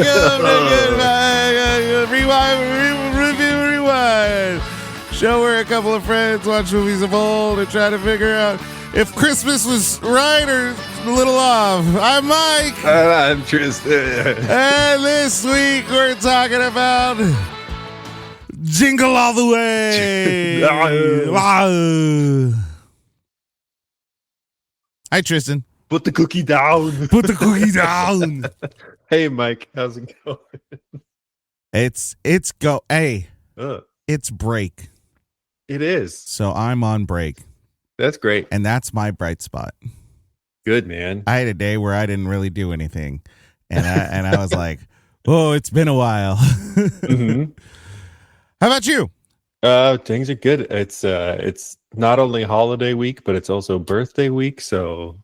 welcome to Rewind. Show where a couple of friends watch movies of old and try to figure out if Christmas was right or a little off. I'm Mike. I'm Tristan. And this week we're talking about Jingle All The Way. Hi, Tristan. Put the cookie down. Put the cookie down. Hey, Mike. How's it going? It's break. It is. So I'm on break. That's great. And that's my bright spot. Good, man. I had a day where I didn't really do anything. And I was like, oh, it's been a while. Mm-hmm. How about you? Things are good. It's not only holiday week, but it's also birthday week. So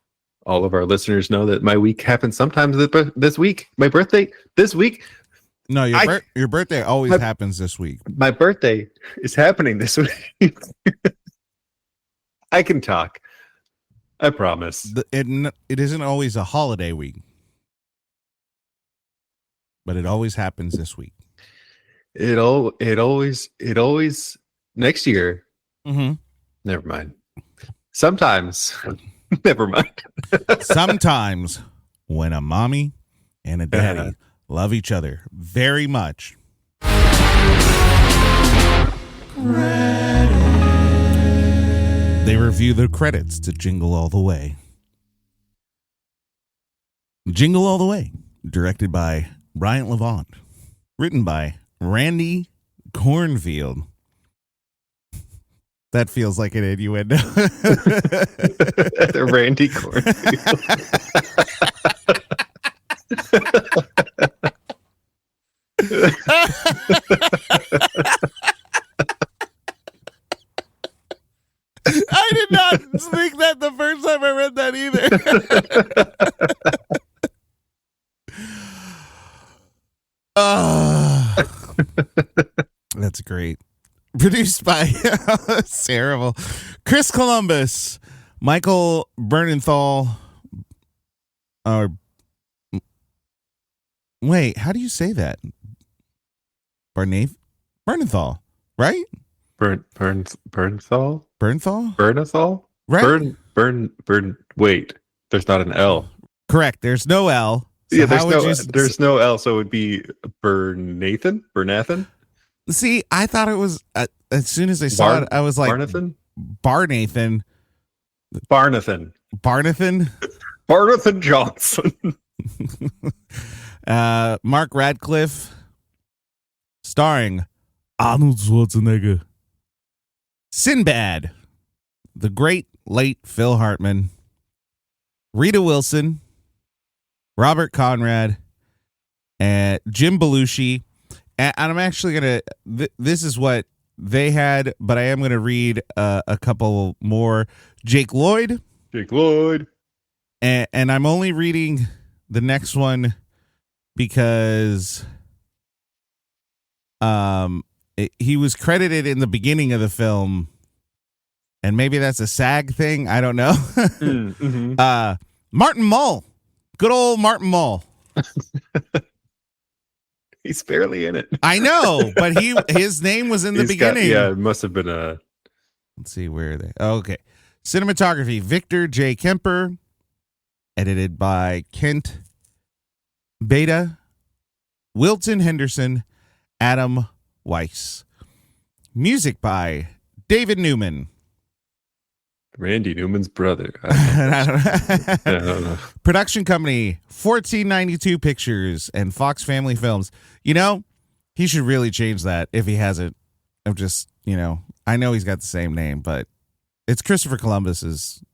all of our listeners know that my week happens sometimes this week. My birthday this week. No, your birthday always happens this week. My birthday is happening this week. I can talk. I promise. It isn't always a holiday week, but it always happens this week. It always next year. Mm-hmm. Never mind. Sometimes. Never mind. Sometimes when a mommy and a daddy love each other very much. They review the credits to Jingle All The Way. Jingle All The Way, directed by Brian Levant. Written by Randy Kornfield. That feels like an innuendo. The Randy Kornfield. I did not think that the first time I read that either. That's great. Produced by terrible Chris Columbus, Michael Barnathan. Wait, how do you say that? Barnathan, right? Bernthal? Bernthal? Right. Right. Wait, there's not an L. Correct. There's no L. So yeah, there's no L, so it would be Barnathan. See, I thought it was as soon as I saw it, I was like Barnathan. Barnathan Johnson. Mark Radcliffe, starring Arnold Schwarzenegger. Sinbad, the great late Phil Hartman. Rita Wilson, Robert Conrad, and Jim Belushi. And I'm actually going to, this is what they had, but I am going to read a couple more. Jake Lloyd. And I'm only reading the next one because he was credited in the beginning of the film. And maybe that's a SAG thing. I don't know. Mm-hmm. Martin Mull. Good old Martin Mull. He's barely in it. I know, but his name was in the beginning. It must have been a... Let's see, where are they? Oh, okay. Cinematography, Victor J. Kemper. Edited by Kent Beyda. Wilton Henderson. Adam Weiss. Music by David Newman. Randy Newman's brother. I don't know. Production company, 1492 Pictures and Fox Family Films. You know, he should really change that if he hasn't. I'm just, I know he's got the same name, but it's Christopher Columbus's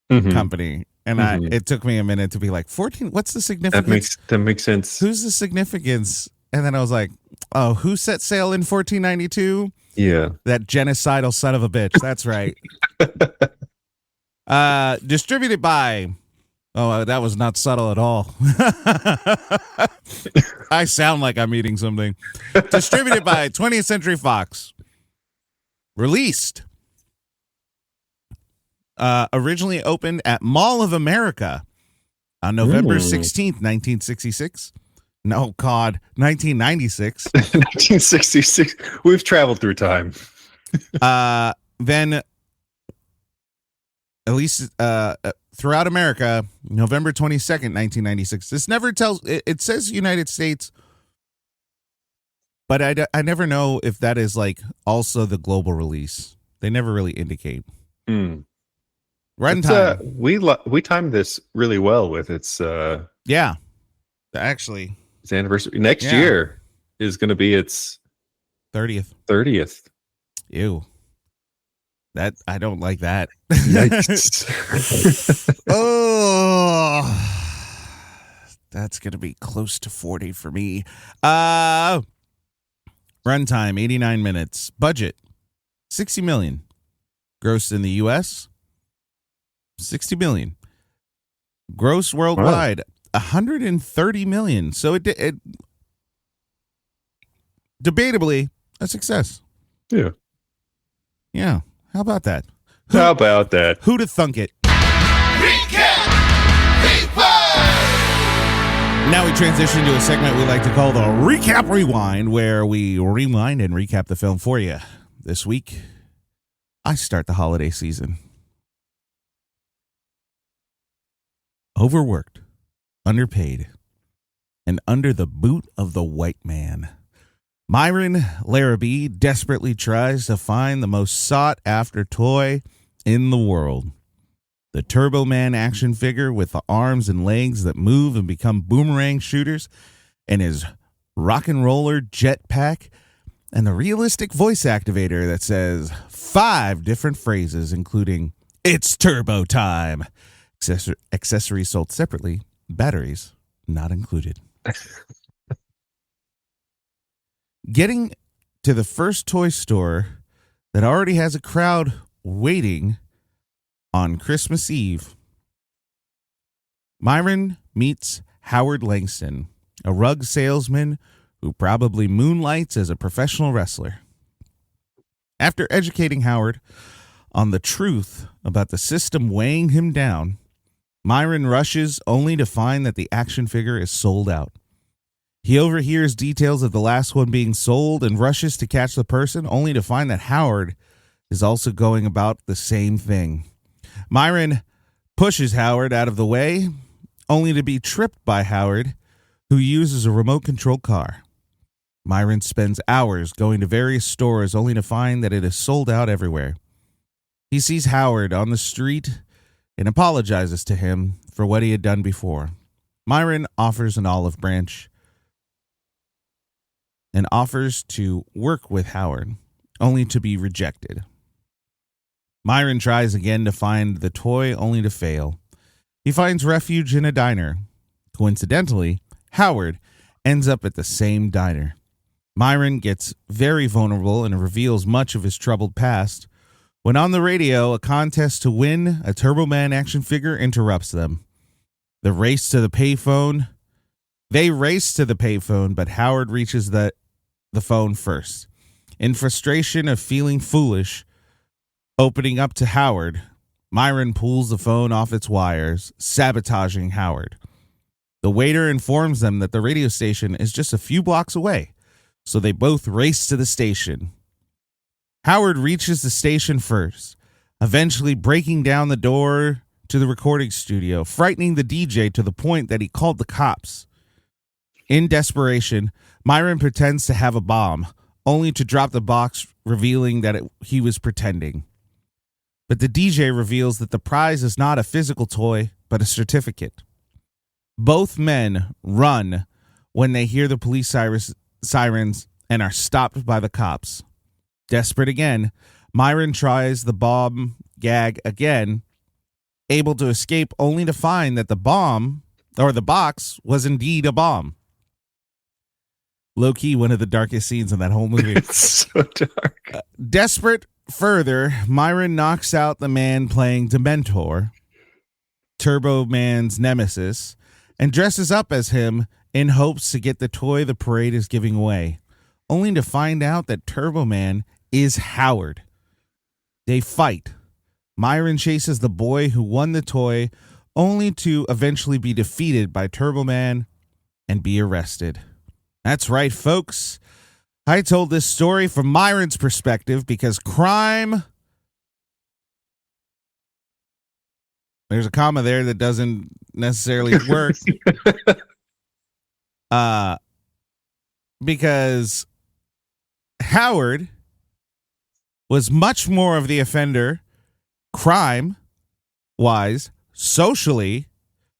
company. And it took me a minute to be like, 14, what's the significance? That makes sense. Who's the significance? And then I was like, oh, who set sail in 1492? Yeah. That genocidal son of a bitch. That's right. Distributed by... Oh, that was not subtle at all. I sound like I'm eating something. Distributed by 20th Century Fox. Released. Originally opened at Mall of America on November 16th, 1966. No, God, 1996. 1966. We've traveled through time. Then, at least throughout America, November 22nd, 1996. This never tells, it says United States, but I never know if that is like also the global release. They never really indicate. Runtime. We timed this really well with its Yeah. Actually, its anniversary. Next year is going to be its 30th. Ew. That I don't like that. Yikes. Oh, that's gonna be close to 40 for me. Runtime 89 minutes. Budget 60 million. Gross in the U.S. 60 million. Gross worldwide 130 million. So it debatably a success. Yeah. Yeah. How about that? How about that? Who'd have thunk it? Recap! Rewind! Now we transition to a segment we like to call the Recap Rewind, where we rewind and recap the film for you. This week, I start the holiday season. Overworked, underpaid, and under the boot of the white man, Myron Larrabee desperately tries to find the most sought-after toy in the world. The Turbo Man action figure with the arms and legs that move and become boomerang shooters, and his rock and roller jetpack, and the realistic voice activator that says 5 different phrases, including, "It's turbo time." Accessories sold separately, batteries not included. Getting to the first toy store that already has a crowd waiting on Christmas Eve, Myron meets Howard Langston, a rug salesman who probably moonlights as a professional wrestler. After educating Howard on the truth about the system weighing him down, Myron rushes only to find that the action figure is sold out. He overhears details of the last one being sold and rushes to catch the person, only to find that Howard is also going about the same thing. Myron pushes Howard out of the way, only to be tripped by Howard, who uses a remote-controlled car. Myron spends hours going to various stores, only to find that it is sold out everywhere. He sees Howard on the street and apologizes to him for what he had done before. Myron offers an olive branch and offers to work with Howard, only to be rejected. Myron tries again to find the toy, only to fail. He finds refuge in a diner. Coincidentally, Howard ends up at the same diner. Myron gets very vulnerable and reveals much of his troubled past, when on the radio, a contest to win a Turbo Man action figure interrupts them. They race to the payphone, but Howard reaches the phone first. In frustration of feeling foolish, opening up to Howard, Myron pulls the phone off its wires, sabotaging Howard. The waiter informs them that the radio station is just a few blocks away, so they both race to the station. Howard reaches the station first, eventually breaking down the door to the recording studio, frightening the DJ to the point that he called the cops. In desperation, Myron pretends to have a bomb, only to drop the box, revealing that he was pretending. But the DJ reveals that the prize is not a physical toy, but a certificate. Both men run when they hear the police sirens and are stopped by the cops. Desperate again, Myron tries the bomb gag again, able to escape only to find that the box was indeed a bomb. Low-key, one of the darkest scenes in that whole movie. It's so dark. Desperate further, Myron knocks out the man playing Dementor, Turbo Man's nemesis, and dresses up as him in hopes to get the toy the parade is giving away, only to find out that Turbo Man is Howard. They fight. Myron chases the boy who won the toy, only to eventually be defeated by Turbo Man and be arrested. That's right, folks. I told this story from Myron's perspective because crime... There's a comma there that doesn't necessarily work. Because Howard was much more of the offender, crime-wise, socially.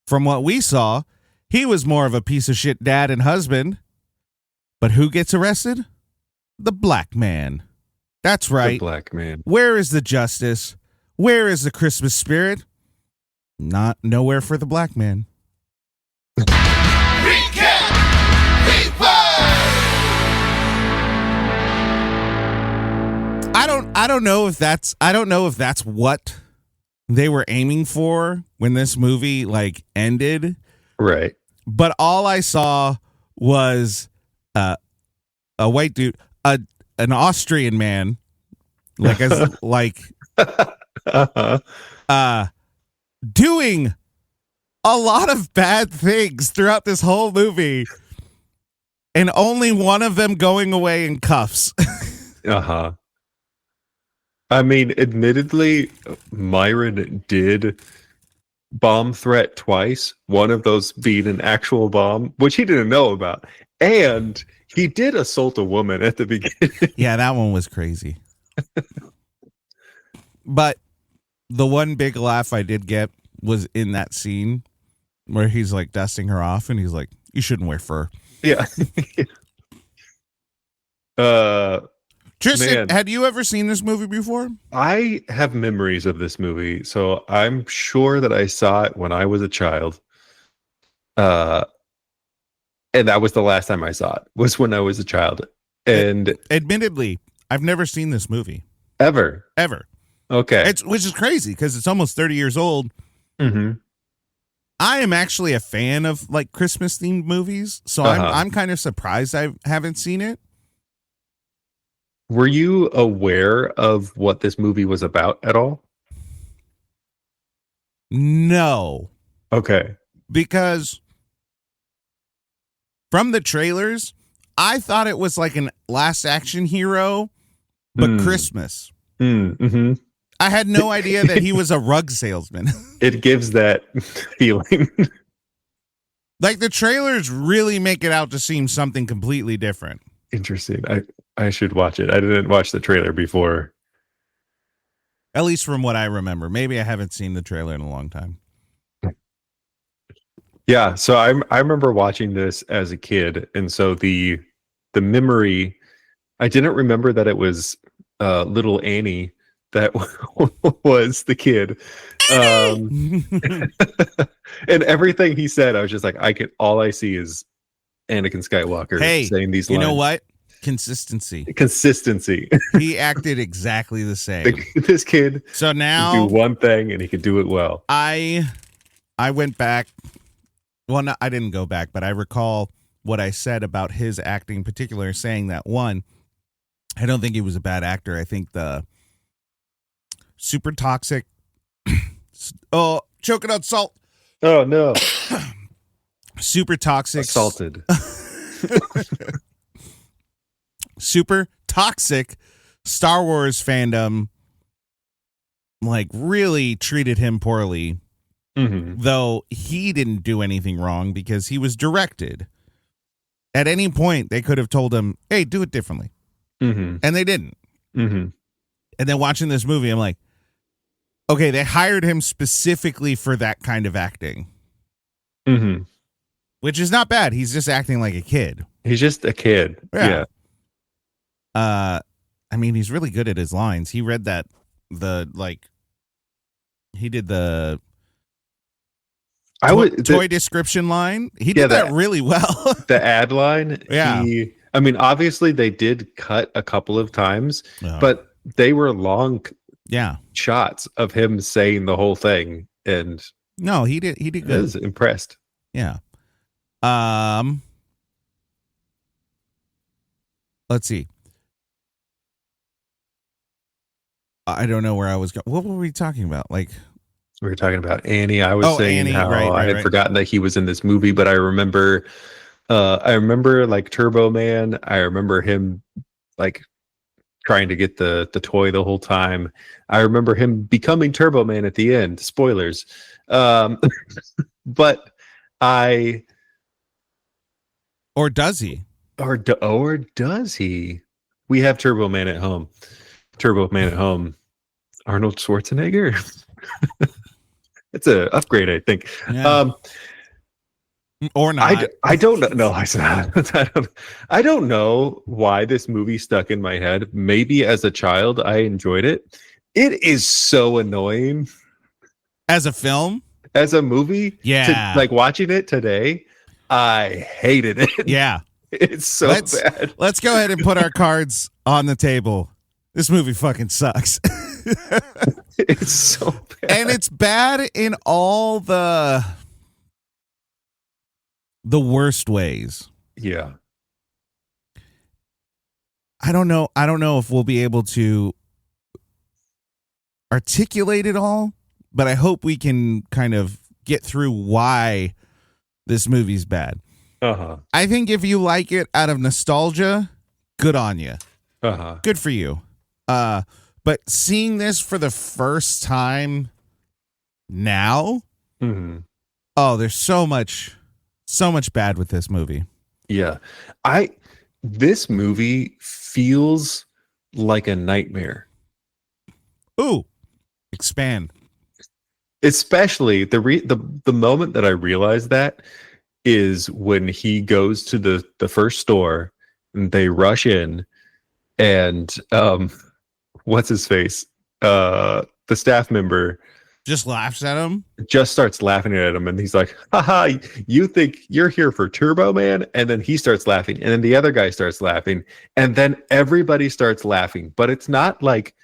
From what we saw, he was more of a piece of shit dad and husband. But who gets arrested? The black man. That's right. The black man. Where is the justice? Where is the Christmas spirit? Nowhere for the black man. Recap! I don't know if that's what they were aiming for when this movie like ended. Right. But all I saw was a white dude, an Austrian man, like Uh-huh. Doing a lot of bad things throughout this whole movie, and only one of them going away in cuffs. Uh-huh. I mean, admittedly, Myron did bomb threat twice, one of those being an actual bomb, which he didn't know about. And he did assault a woman at the beginning. Yeah, that one was crazy. But the one big laugh I did get was in that scene where he's like dusting her off and he's like, "You shouldn't wear fur." Yeah. Tristan, Man. had you ever seen this movie before? I have memories of this movie, so I'm sure that I saw it when I was a child. And that was the last time I saw it, was when I was a child. And Admittedly, I've never seen this movie. ever. Okay. Which is crazy because it's almost 30 years old. Mm-hmm. I am actually a fan of like Christmas themed movies, so I'm kind of surprised I haven't seen it. Were you aware of what this movie was about at all? No, Okay. because from the trailers, I thought it was like an Last Action Hero, but Christmas. Mm-hmm. I had no idea that he was a rug salesman. It gives that feeling. Like the trailers really make it out to seem something completely different. Interesting. I should watch it. I didn't watch the trailer before. At least from what I remember. Maybe I haven't seen the trailer in a long time. Yeah, so I remember watching this as a kid, and so the memory, I didn't remember that it was little Annie that was the kid. And everything he said, I was just like, all I see is Anakin Skywalker saying these lines. You know what? Consistency. He acted exactly the same. This kid So now can do one thing and he could do it well. I went back. Well, no, I didn't go back, but I recall what I said about his acting in particular, saying that one, I don't think he was a bad actor. I think the super toxic. Oh, choking on salt. Oh no. Super toxic. Assaulted. Super toxic Star Wars fandom like really treated him poorly. Mm-hmm. Though he didn't do anything wrong because he was directed. At any point, they could have told him, "Hey, do it differently." Mm-hmm. And they didn't. Mm-hmm. And then watching this movie, I'm like, okay, they hired him specifically for that kind of acting. Mm-hmm. Which is not bad. He's just acting like a kid. He's just a kid. Yeah. I mean, he's really good at his lines. He read he did the toy description line. He did that really well. The ad line. Yeah. I mean, obviously they did cut a couple of times, but they were long shots of him saying the whole thing. And no, he did good. I was impressed. Yeah. Let's see. I don't know where I was going. What were we talking about? Like, we were talking about Annie. I was saying Annie, how right, I had forgotten that he was in this movie, but I remember I remember like Turbo Man. I remember him like trying to get the toy the whole time. I remember him becoming Turbo Man at the end. Spoilers. But I Or does he? or does he? We have Turbo Man at home. Turbo Man at home. Arnold Schwarzenegger. It's an upgrade, I think. Yeah. Or not. I don't know. No, I don't know why this movie stuck in my head. Maybe as a child, I enjoyed it. It is so annoying As a film? as a movie. Yeah. Like watching it today, I hated it. Yeah. It's so bad. Let's go ahead and put our cards on the table. This movie fucking sucks. It's so bad. And it's bad in all the worst ways. Yeah. I don't know if we'll be able to articulate it all, but I hope we can kind of get through why this movie's bad. Uh-huh. I think if you like it out of nostalgia, good on you. Uh-huh. Good for you. But seeing this for the first time now, Mm-hmm. oh, there's so much bad with this movie. Yeah. This movie feels like a nightmare. Ooh, expand. Especially the moment that I realized that is when he goes to the first store and they rush in and what's his face? The staff member Just laughs at him. just starts laughing at him and he's like, haha, you think you're here for Turbo Man? And then he starts laughing and then the other guy starts laughing and then everybody starts laughing, but it's not like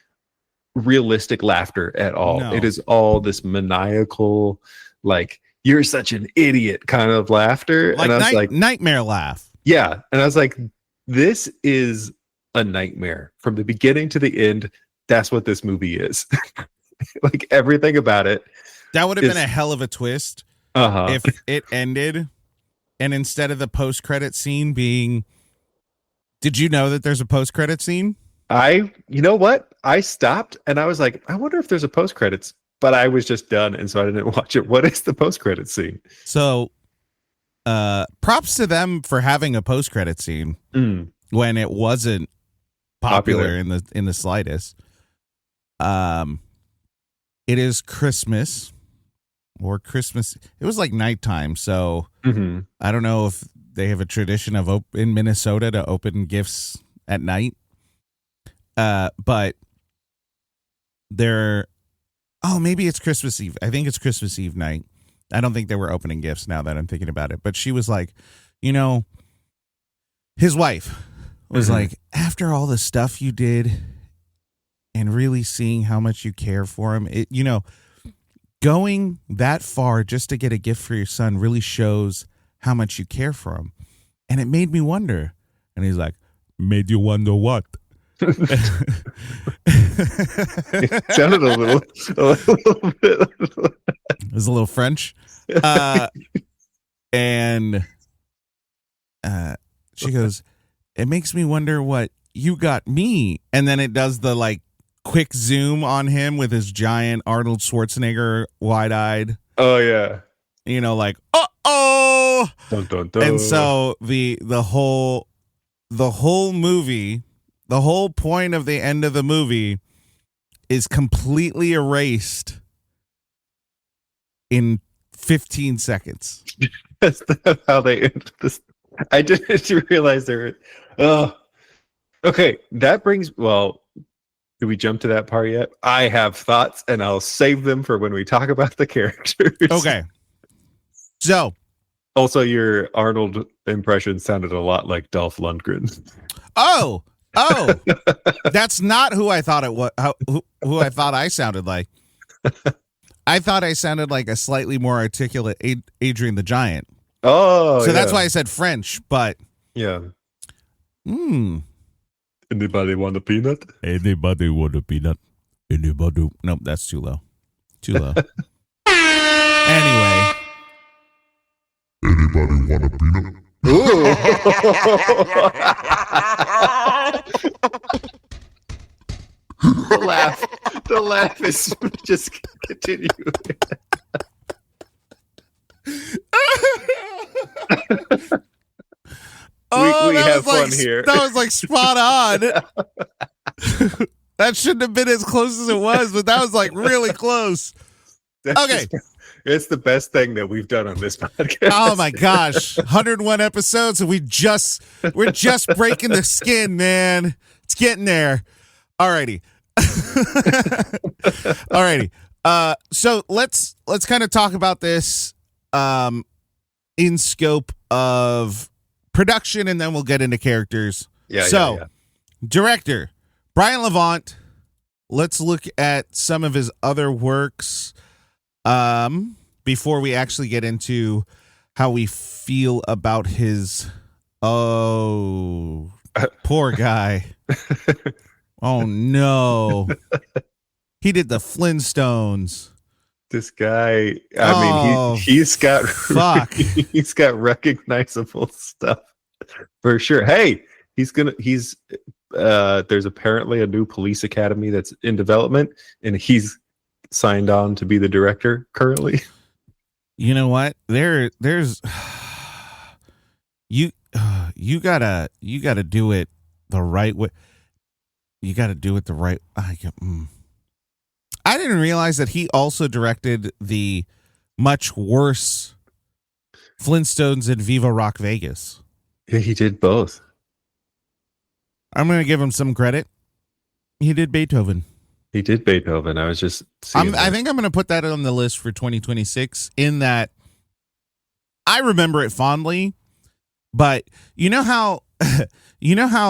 realistic laughter at all. No. It is all this maniacal, like, you're such an idiot kind of laughter. Like, and I was like, nightmare laugh. yeah. And I was like, this is a nightmare from the beginning to the end. That's what this movie is. Like everything about it. That would have been a hell of a twist if it ended and instead of the post-credit scene being, did you know that there's a post-credit scene? You know what? I stopped and I was like, I wonder if there's a post credits, but I was just done. And so I didn't watch it. What is the post credit scene? So, props to them for having a post-credit scene when it wasn't popular in the slightest. It is Christmas or Christmas. It was like nighttime. So I don't know if they have a tradition of in Minnesota to open gifts at night. But maybe it's Christmas Eve. I think it's Christmas Eve night. I don't think they were opening gifts now that I'm thinking about it. But she was like, his wife was like, after all the stuff you did and really seeing how much you care for him, going that far just to get a gift for your son really shows how much you care for him. And it made me wonder. And he's like, made you wonder what? It sounded a little bit. It was a little French. And she goes, it makes me wonder what you got me. And then it does the like quick zoom on him with his giant Arnold Schwarzenegger wide-eyed. Oh yeah. Like, uh-oh. Dun, dun, dun. And so the whole movie, the whole point of the end of the movie is completely erased in 15 seconds. That's how they end this. I didn't realize there. Okay, that brings. Well, do we jump to that part yet? I have thoughts, and I'll save them for when we talk about the characters. Okay. So, also, your Arnold impression sounded a lot like Dolph Lundgren. Oh, that's not who I thought it was. Who I thought I sounded like. I thought I sounded like a slightly more articulate Adrian the Giant. Oh, so that's why I said French. But yeah. Anybody want a peanut? Anybody want a peanut? Anybody? Nope, that's too low. Too low. Anyway. Anybody want a peanut? Ooh. The laugh is just continuing. Oh, we that have was like, fun here. That was like spot on. That shouldn't have been as close as it was, but that was like really close. Okay. It's the best thing that we've done on this podcast. Oh my gosh. 101 episodes and we're just breaking the skin, man. It's getting there. Alrighty. Alrighty. So let's kind of talk about this in scope of production, and then we'll get into characters. Yeah. Director Brian Levant. Let's look at some of his other works before we actually get into how we feel about his poor guy. Oh no. He did the Flintstones. This guy, I mean, he's got fuck. He's got recognizable stuff for sure. Hey, there's apparently a new police academy that's in development, and he's signed on to be the director currently. You know what? There's you gotta do it the right way. You got to do it the right. I didn't realize that he also directed the much worse Flintstones and Viva Rock Vegas. Yeah, he did both. I'm going to give him some credit. He did Beethoven. He did Beethoven. I was just seeing I think I'm going to put that on the list for 2026 in that I remember it fondly, but you know how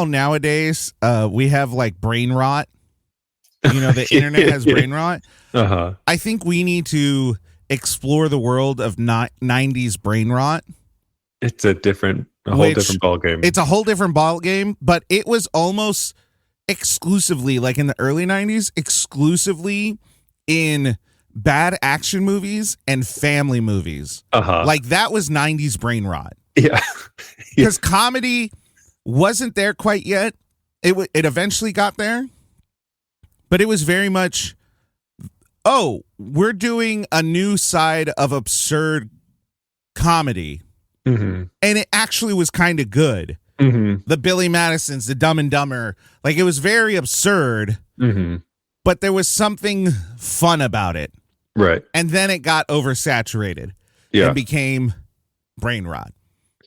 nowadays we have like brain rot? You know, the internet has brain rot. Uh-huh. I think we need to explore the world of 90s brain rot. It's a whole different ball game. It's a whole different ball game, but it was almost exclusively, like in the early 90s, exclusively in bad action movies and family movies. Uh-huh. Like that was 90s brain rot. Yeah. Because comedy wasn't there quite yet. It eventually got there, but it was very much, oh, we're doing a new side of absurd comedy. Mm-hmm. And it actually was kind of good. Mm-hmm. The Billy Madisons, the Dumb and Dumber, like it was very absurd, but there was something fun about it. Right. And then it got oversaturated and became brain rot.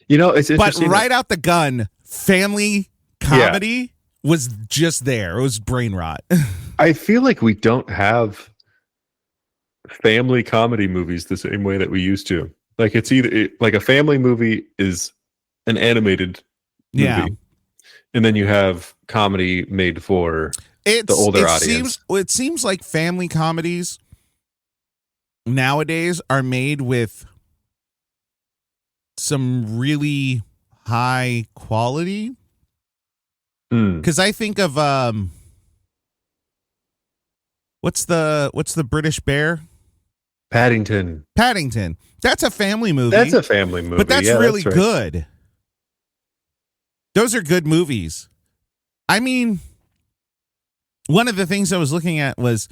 You know, it's interesting. But right out the gun, family comedy was just there. It was brain rot. I feel like we don't have family comedy movies the same way that we used to. Like it's either like a family movie is an animated movie, and then you have comedy made for the older audience. It seems like family comedies nowadays are made with some really high quality. Because I think of what's the British Bear? Paddington. That's a family movie. That's a family movie. But that's really right. good. Those are good movies. I mean, one of the things I was looking at was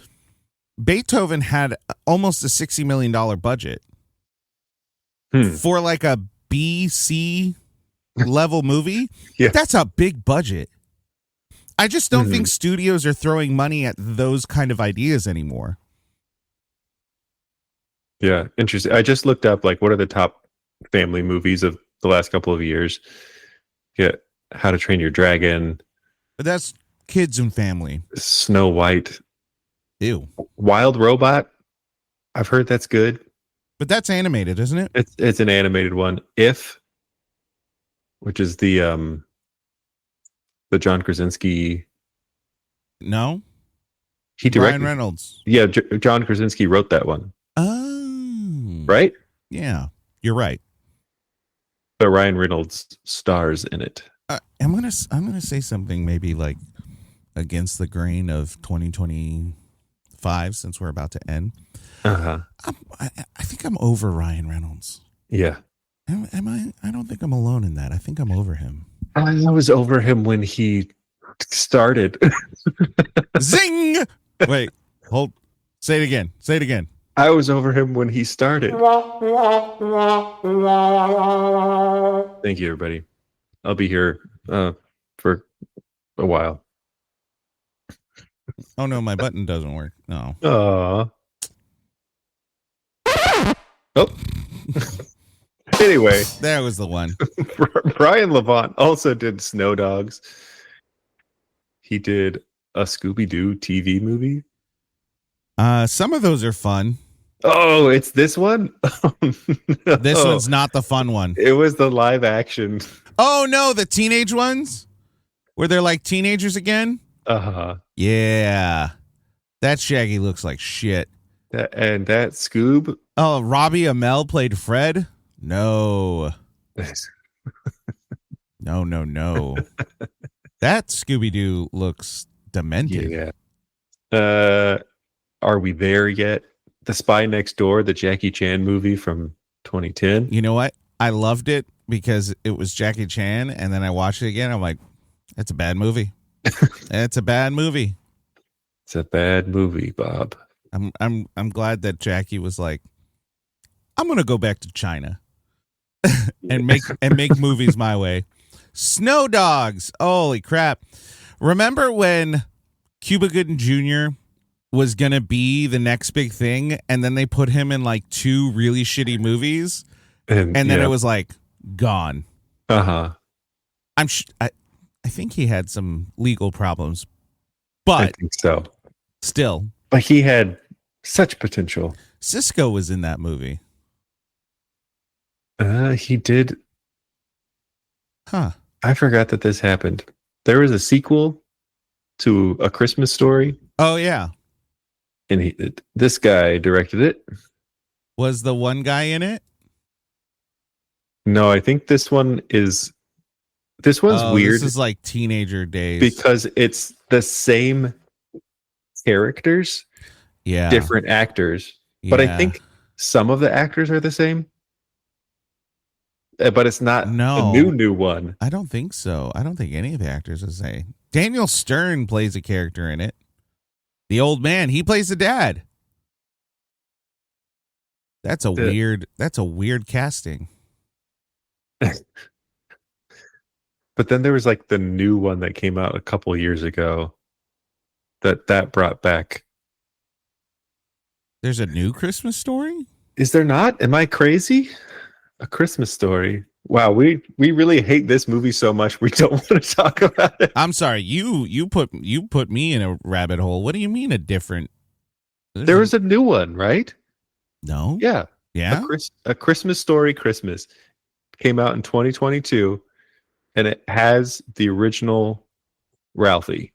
Beethoven had almost a $60 million budget for like a B-C level movie. Yeah. That's a big budget. I just don't think studios are throwing money at those kind of ideas anymore. Yeah, interesting. I just looked up like what are the top family movies of the last couple of years. Yeah, How to Train Your Dragon. But that's kids and family. Snow White. Ew. Wild Robot. I've heard that's good. But that's animated, isn't it? It's an animated one. If, which is the John Krasinski. No. He directed. Ryan Reynolds. Yeah, John Krasinski wrote that one. Oh. Right? Yeah, you're right. But Ryan Reynolds stars in it. I'm gonna say something maybe like against the grain of 2025 since we're about to end. Uh-huh. I think I'm over Ryan Reynolds. Yeah. Am I? I don't think I'm alone in that. I think I'm over him. I was over him when he started. Zing! Wait, hold. Say it again. Say it again. I was over him when he started. Thank you, everybody. I'll be here for a while. Oh no, my button doesn't work. No. Oh. Anyway, That was the one. Brian Levant also did Snow Dogs. He did a Scooby-Doo TV movie. Some of those are fun. Oh, it's this one? No. This one's not the fun one. It was the live action. Oh no, the teenage ones? Where they're like teenagers again? Uh-huh. Yeah. That Shaggy looks like shit. And that Scoob. Oh, Robbie Amell played Fred? No. No. That Scooby-Doo looks demented. Yeah. Are we there yet? The Spy Next Door, the Jackie Chan movie from 2010. You know what? I loved it because it was Jackie Chan, and then I watched it again. I'm like, that's a bad movie. It's a bad movie. It's a bad movie, Bob. I'm glad that Jackie was like, I'm gonna go back to China and make movies my way. Snow Dogs. Holy crap. Remember when Cuba Gooding Jr. was going to be the next big thing, and then they put him in like 2 really shitty movies, and then it was like gone. Uh-huh. I think he had some legal problems, but I think so. Still. But he had such potential. Cisco was in that movie. He did. Huh. I forgot that this happened. There was a sequel to A Christmas Story. Oh, yeah. And this guy directed it. Was the one guy in it? No, I think this one's weird. This is like teenager days. Because it's the same characters, different actors. Yeah. But I think some of the actors are the same. But it's not a new one. I don't think so. I don't think any of the actors are the same. Daniel Stern plays a character in it. The old man, he plays the dad. That's a weird casting. But then there was like the new one that came out a couple years ago that brought back. There's a new Christmas Story? Is there not? Am I crazy? A Christmas Story. Wow, we really hate this movie so much we don't want to talk about it. I'm sorry, you put me in a rabbit hole. What do you mean a different? There was a new one, right? No. Yeah. A Christmas Story Christmas came out in 2022, and it has the original Ralphie.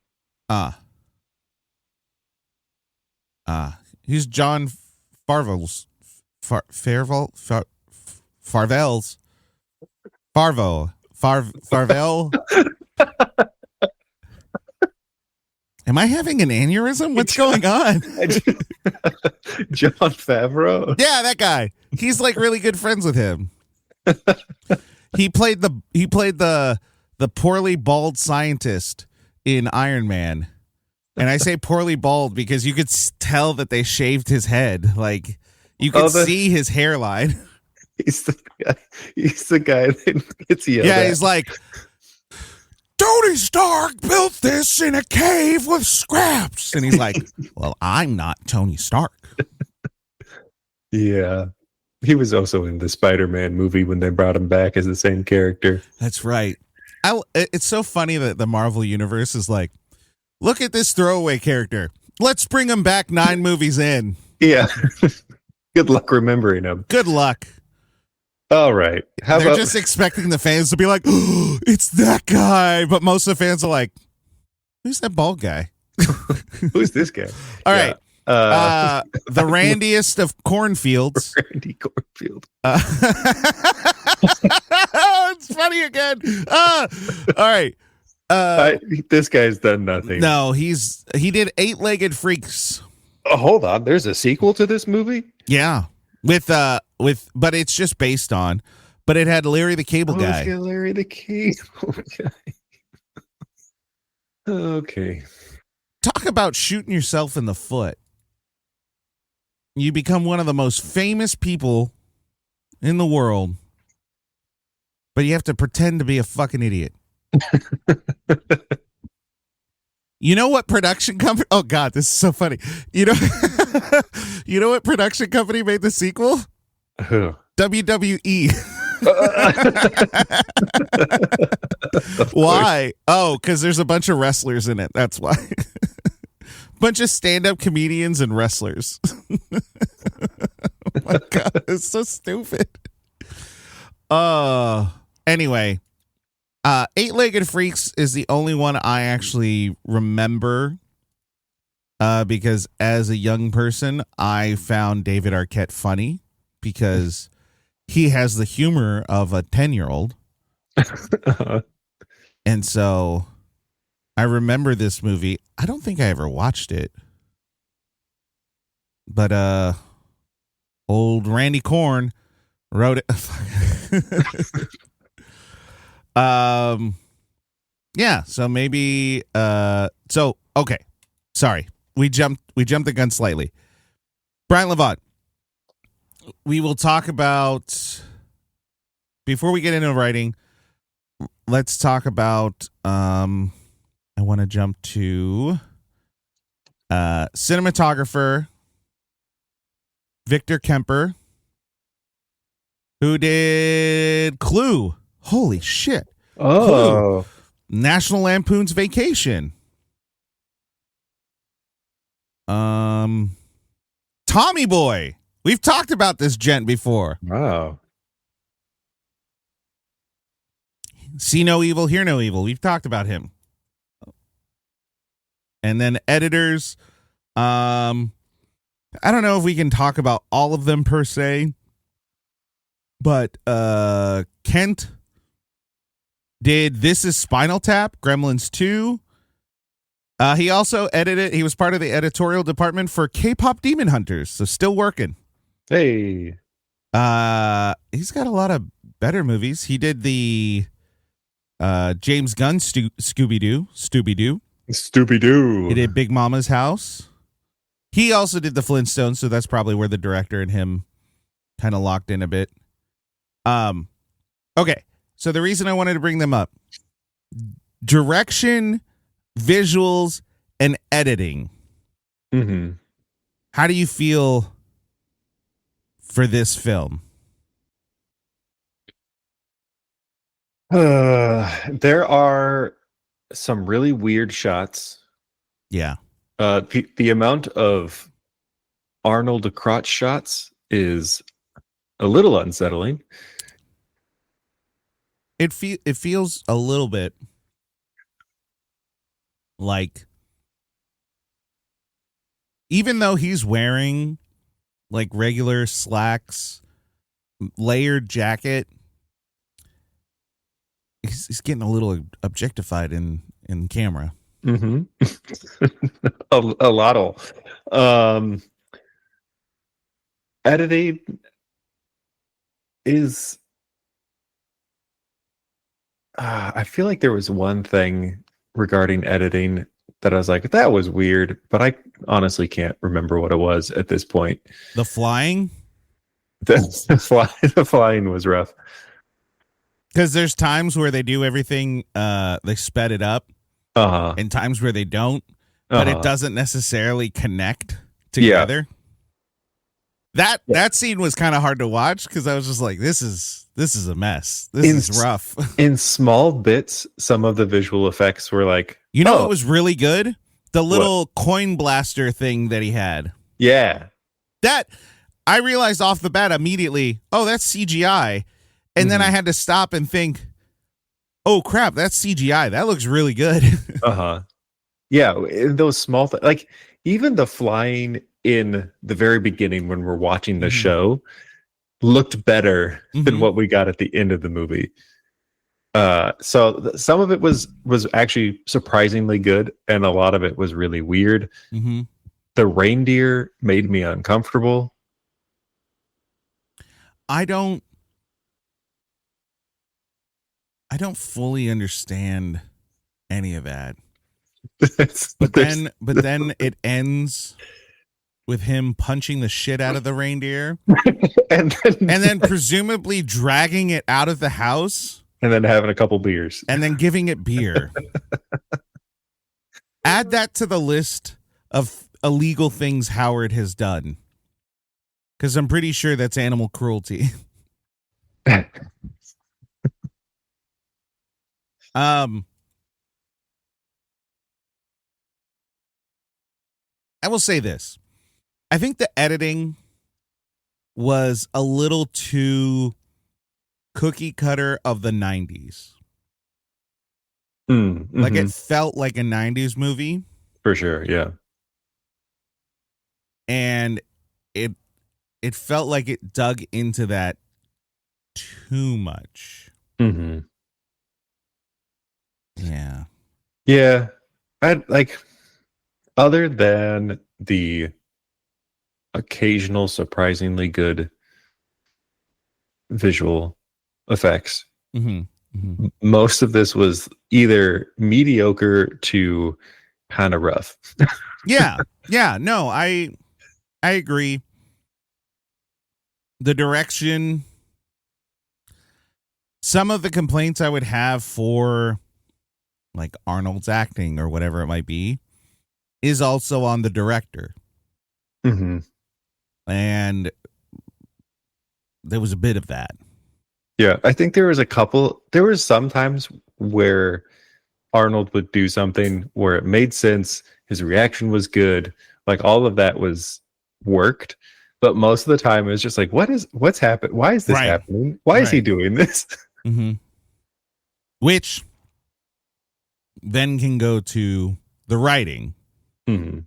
He's John Farvel's Farvel. Am I having an aneurysm? What's going on? John Favreau. Yeah, that guy. He's like really good friends with him. He played the poorly bald scientist in Iron Man. And I say poorly bald because you could tell that they shaved his head. Like you could see his hairline. He's the guy that gets yelled at. He's like, Tony Stark built this in a cave with scraps. And he's like, well, I'm not Tony Stark. Yeah. He was also in the Spider-Man movie when they brought him back as the same character. That's right. It's so funny that the Marvel Universe is like, look at this throwaway character. Let's bring him back 9 movies in. Yeah. Good luck remembering him. Good luck. All right. They're just expecting the fans to be like, oh, it's that guy. But most of the fans are like, who's that bald guy? Who's this guy? All right. The randiest of cornfields. Randy Kornfield. It's funny again. All right. This guy's done nothing. No, he did 8-Legged Freaks. Oh, hold on. There's a sequel to this movie? Yeah. But it's just based on. But it had Larry the Cable Oh, Guy. it's got Larry the Cable Guy. Okay. Talk about shooting yourself in the foot. You become one of the most famous people in the world, but you have to pretend to be a fucking idiot. You know what production company? Oh God, this is so funny. You know, you know what production company made the sequel? Who? WWE. Why? Oh, because there's a bunch of wrestlers in it. That's why. Bunch of stand-up comedians and wrestlers. Oh my God, it's so stupid. Anyway, Eight-Legged Freaks is the only one I actually remember. Because as a young person, I found David Arquette funny because he has the humor of a 10-year-old. And so I remember this movie. I don't think I ever watched it. But old Randy Korn wrote it. Yeah, so maybe okay. Sorry. We jumped the gun slightly. Brian Levant. We will talk about, before we get into writing, let's talk about I want to jump to cinematographer Victor Kemper, who did Clue. Holy shit. Oh. Clue. National Lampoon's Vacation. Tommy Boy. We've talked about this gent before. Wow. See No Evil, Hear No Evil. We've talked about him. And then editors. I don't know if we can talk about all of them per se, but Kent did This Is Spinal Tap, Gremlins 2. He also edited, he was part of the editorial department for K-Pop Demon Hunters, so still working. Hey. He's got a lot of better movies. He did the James Gunn Scooby-Doo. Stupid-doo. He did Big Mama's House. He also did the Flintstones, so that's probably where the director and him kind of locked in a bit. Okay, so the reason I wanted to bring them up, direction, visuals, and editing. Mm-hmm. How do you feel for this film? There are some really weird shots. Yeah. The amount of Arnold crotch shots is a little unsettling. It feels a little bit like, even though he's wearing like regular slacks, layered jacket, he's getting a little objectified in camera. Mm-hmm. a lot of editing is I feel like there was one thing regarding editing that I was like, that was weird, but I honestly can't remember what it was at this point. The flying? The flying was rough. Because there's times where they do everything, they sped it up, and times where they don't, but it doesn't necessarily connect together. Yeah. That scene was kind of hard to watch because I was just like, this is a mess. This is rough. In small bits, some of the visual effects were like, you know what was really good? The little coin blaster thing that he had. Yeah. That, I realized off the bat immediately, oh, that's CGI. And then I had to stop and think, oh, crap, that's CGI. That looks really good. Yeah, those small things. Like, even the flying in the very beginning when we're watching the show looked better than what we got at the end of the movie. So some of it was actually surprisingly good, and a lot of it was really weird. The reindeer made me uncomfortable. I don't I don't fully understand any of that. There's- But then it ends with him punching the shit out of the reindeer and then presumably dragging it out of the house having a couple beers. and then giving it beer. Add that to the list of illegal things Howard has done. Because I'm pretty sure that's animal cruelty. I will say this. I think the editing was a little too cookie cutter of the 90s. Like it felt like a 90s movie. For sure, yeah. And it felt like it dug into that too much. Mm-hmm. Yeah. Yeah. I like, other than the occasional surprisingly good visual effects, most of this was either mediocre to kind of rough. Yeah. No, I agree. The direction, some of the complaints I would have for like Arnold's acting or whatever it might be is also on the director. And there was a bit of that. Yeah, I think there was some times where Arnold would do something where it made sense, his reaction was good, like all of that was worked, but most of the time it was just like, what's happened? Why is this happening? Why is he doing this? Which then can go to the writing. The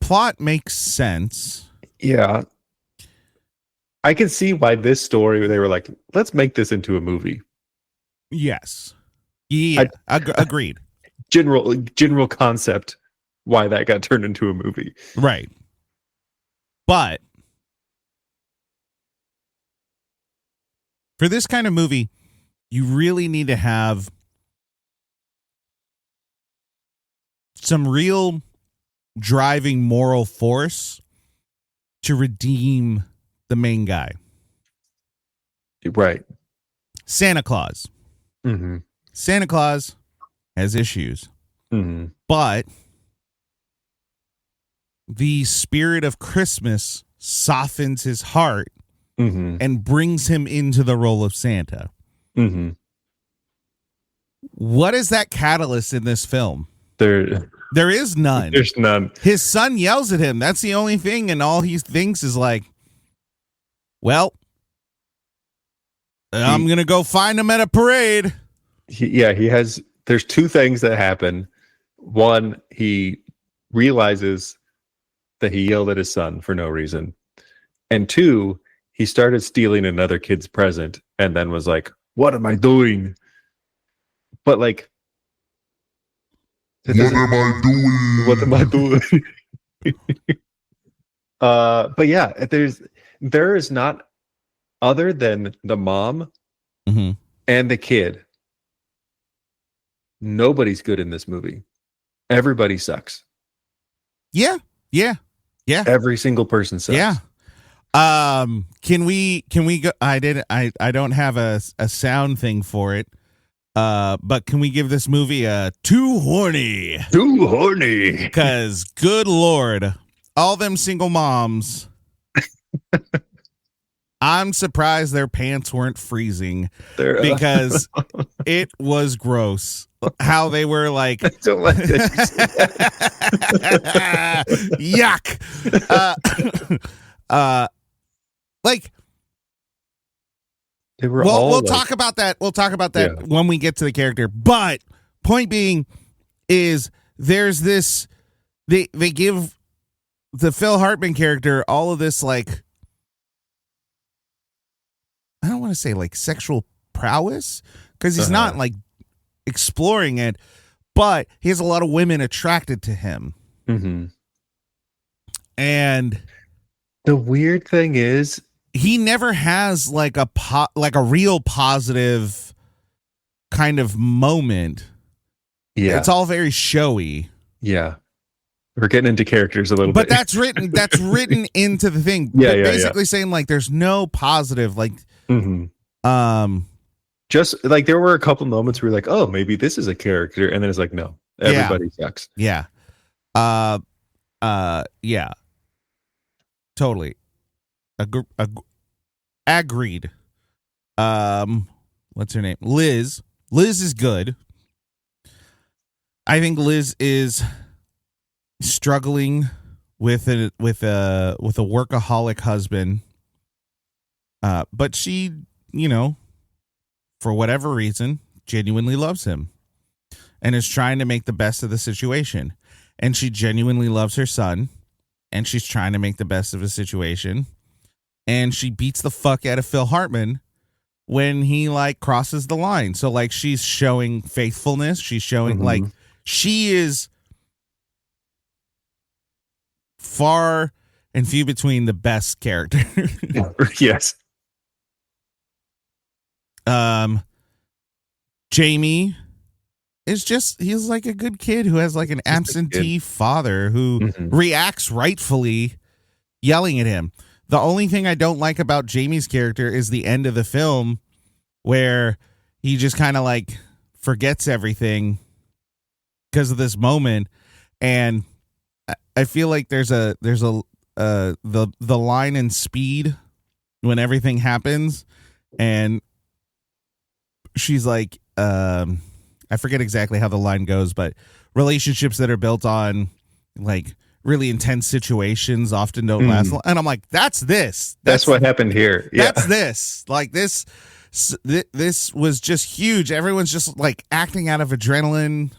plot makes sense. Yeah. I can see why this story, they were like, let's make this into a movie. Yes. Yeah. Agreed. General concept, why that got turned into a movie. Right. But for this kind of movie, you really need to have some real driving moral force to redeem the main guy. Right. Santa Claus. Santa Claus has issues. But the spirit of Christmas softens his heart and brings him into the role of Santa. What is that catalyst in this film? There is none. There's none. His son yells at him. That's the only thing, and all he thinks is like, well, I'm going to go find him at a parade. There's two things that happen. One, he realizes that he yelled at his son for no reason. And two, he started stealing another kid's present and then was like, what am I doing? But like, What am I doing? What am I doing? But yeah, there is not, other than the mom and the kid, nobody's good in this movie. Everybody sucks. Yeah. Every single person sucks. Yeah. Can we go? I don't have a sound thing for it. But can we give this movie a too horny? Too horny. Because good Lord, all them single moms, I'm surprised their pants weren't freezing because it was gross. How they were like, don't like this. yuck. Like, they were we'll talk about that. We'll talk about that when we get to the character. But point being is there's this, they give the Phil Hartman character all of this, like, I don't want to say like sexual prowess because he's not like exploring it, but he has a lot of women attracted to him. Mm-hmm. And the weird thing is he never has like a real positive kind of moment. Yeah. It's all very showy. Yeah. We're getting into characters a little But bit. that's written into the thing. Yeah, Basically saying like there's no positive, like just like there were a couple moments where you're like, oh, maybe this is a character, and then it's like, no, everybody sucks. Yeah. Yeah. Totally. Agreed. What's her name? Liz. Liz is good. I think Liz is struggling with a workaholic husband. But she, for whatever reason, genuinely loves him and is trying to make the best of the situation. And she genuinely loves her son, and she's trying to make the best of the situation. And she beats the fuck out of Phil Hartman when he like crosses the line. So like she's showing faithfulness. She's showing like she is far and few between the best character. Yes. Jamie is he's like a good kid who has like an absentee father who reacts rightfully yelling at him. The only thing I don't like about Jamie's character is the end of the film where he just kind of like forgets everything because of this moment. And I feel like there's the line in Speed when everything happens, and she's like, I forget exactly how the line goes, but relationships that are built on like really intense situations often don't last long. And I'm like, that's what happened here. Yeah. That's this. Like this was just huge. Everyone's just like acting out of adrenaline.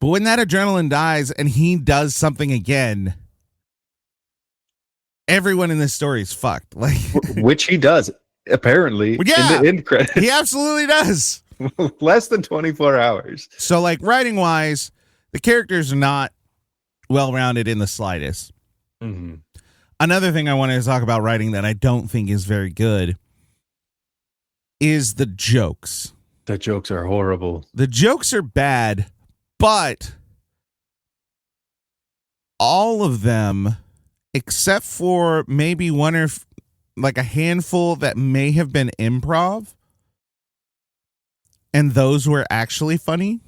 But when that adrenaline dies and he does something again, everyone in this story is fucked. Like, which he does apparently in the end credits. He absolutely does. Less than 24 hours. So like writing wise, the characters are not well-rounded in the slightest. Another thing I wanted to talk about writing that I don't think is very good is the jokes. The jokes are horrible. The jokes are bad, but all of them, except for maybe one or like a handful that may have been improv, and those were actually funny.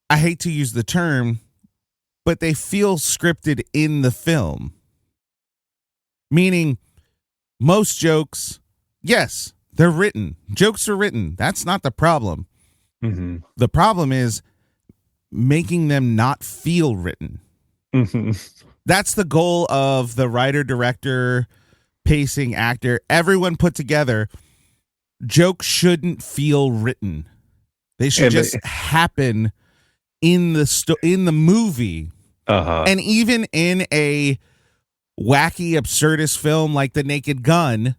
I hate to use the term, but they feel scripted in the film. Meaning, most jokes, yes, they're written. Jokes are written. That's not the problem. The problem is making them not feel written. That's the goal of the writer, director, pacing, actor, everyone put together. Jokes shouldn't feel written. They should just happen in the movie. And even in a wacky absurdist film like The Naked Gun,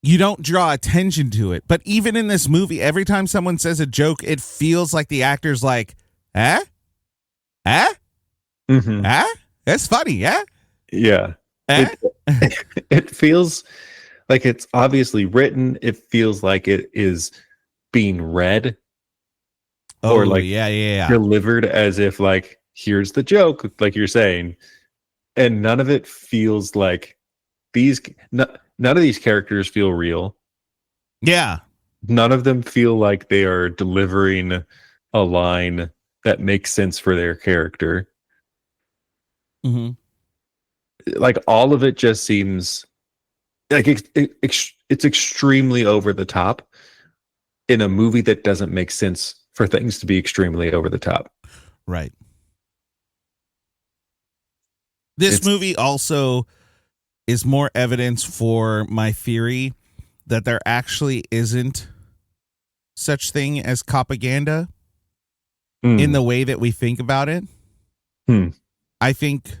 you don't draw attention to it. But even in this movie, every time someone says a joke, it feels like the actor's like, that's funny, yeah. It feels like it's obviously written. It feels like it is being read or like delivered as if like, here's the joke, like you're saying. And none of it feels like none of these characters feel real. Yeah. None of them feel like they are delivering a line that makes sense for their character. Like all of it just seems like it's extremely over the top in a movie that doesn't make sense for things to be extremely over the top. Right. This movie also is more evidence for my theory that there actually isn't such thing as propaganda in the way that we think about it. I think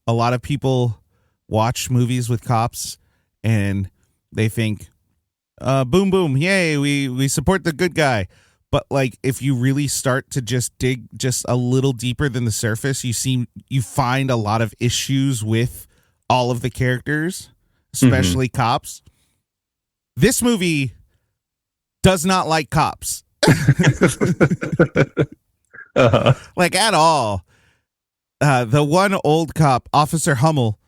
a lot of people watch movies with cops and they think, boom, boom, yay, we support the good guy. But like, if you really start to just dig just a little deeper than the surface, you find a lot of issues with all of the characters, especially cops. This movie does not like cops. Like at all. The one old cop, Officer Hummel,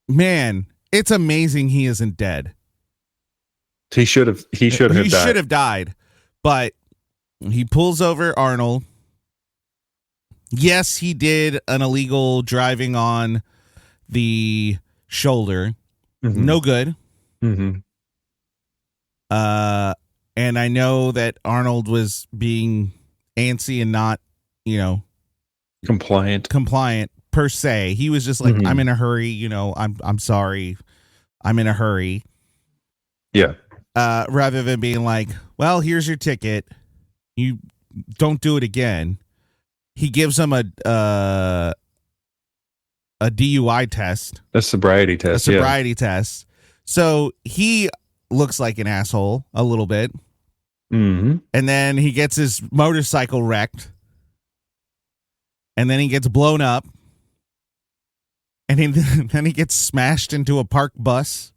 man, it's amazing he isn't dead. He should have died, but he pulls over Arnold. Yes, he did an illegal driving on the shoulder. No good. And I know that Arnold was being antsy and not, compliant per se. He was just like, I'm in a hurry, I'm sorry. I'm in a hurry. Yeah. Rather than being like, well, here's your ticket. You don't do it again. He gives him a DUI test. A sobriety test. So he looks like an asshole a little bit. And then he gets his motorcycle wrecked. And then he gets blown up. And then he gets smashed into a parked bus.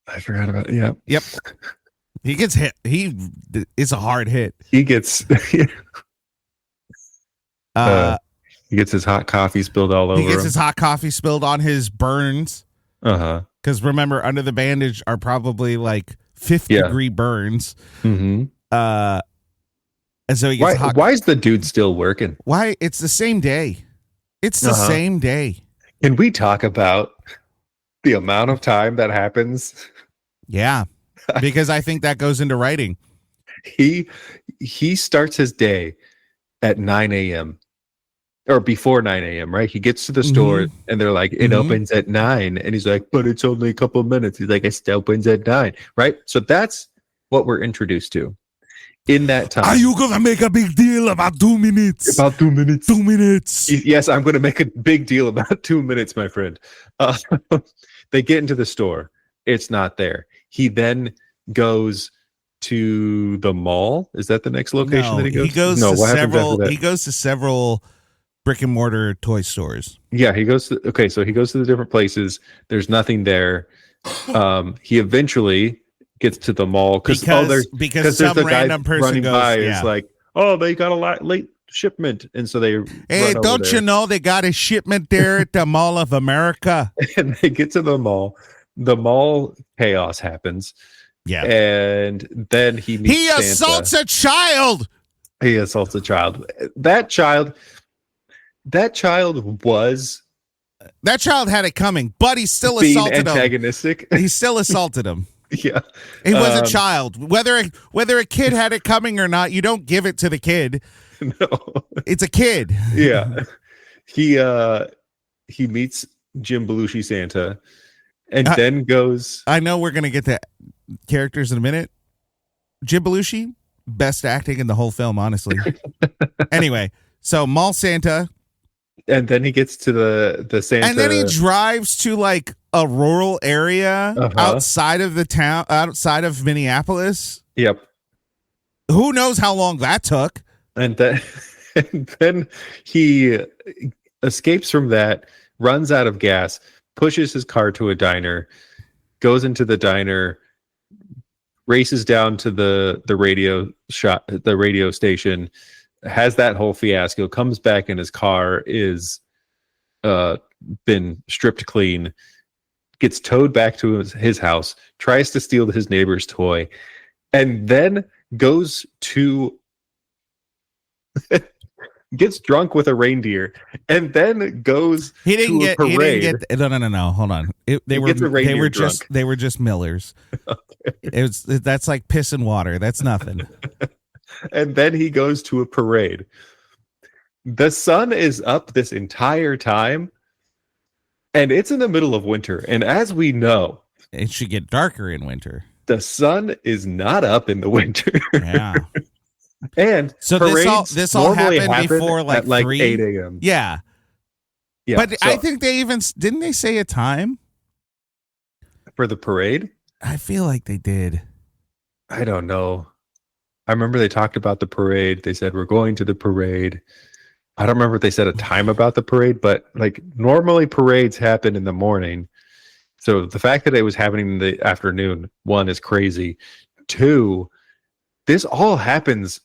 I forgot about it. Yeah. Yep. He gets hit. It's a hard hit. He gets he gets his hot coffee spilled all over him. He gets his hot coffee spilled on his burns. Because remember, under the bandage are probably like 50-degree burns. And so he gets why is the dude still working? Why? It's the same day. It's the same day. Can we talk about the amount of time that happens? Yeah, because I think that goes into writing. He starts his day at 9 a.m. or before 9 a.m., right? He gets to the store and they're like, it opens at 9. And he's like, but it's only a couple of minutes. He's like, it still opens at 9, right? So that's what we're introduced to in that time. Are you going to make a big deal about 2 minutes? About 2 minutes. 2 minutes. Yes, I'm going to make a big deal about 2 minutes, my friend. They get into the store. It's not there. He then goes to the mall. Is that the next location that he goes? He goes to several brick and mortar toy stores. Yeah, he goes to the different places. There's nothing there. He eventually gets to the mall because some random person running goes, by is like, oh, they got a late shipment, and so they don't you know they got a shipment there at the Mall of America? And they get to the mall. The mall chaos happens. Yeah, and then he assaults a child. He assaults a child. That child had it coming, but he still assaulted antagonistic. him. He still assaulted him. Yeah, he was a child. Whether a kid had it coming or not, you don't give it to the kid. No, it's a kid. Yeah, he meets Jim Belushi Santa, and then goes. I know we're gonna get to characters in a minute. Jim Belushi, best acting in the whole film, honestly. Anyway, so Mall Santa. And then he gets to the Santa. And then he drives to like a rural area outside of the town, outside of Minneapolis. Yep. Who knows how long that took? And then he escapes from that, runs out of gas, pushes his car to a diner, goes into the diner, races down to the radio station, has that whole fiasco, comes back and his car is been stripped clean, gets towed back to his house, tries to steal his neighbor's toy, and then goes to gets drunk with a reindeer, and then goes to a parade. No. Hold on. They were just Millers. Okay. That's like piss and water. That's nothing. And then he goes to a parade. The sun is up this entire time, and it's in the middle of winter. And as we know, it should get darker in winter. The sun is not up in the winter. Yeah. And so this all happened before like 3 8 a.m. Yeah. But so, I think didn't they say a time for the parade? I feel like they did. I don't know. I remember they talked about the parade. They said we're going to the parade. I don't remember if they said a time about the parade, but like normally parades happen in the morning. So the fact that it was happening in the afternoon, one, is crazy. Two, this all happens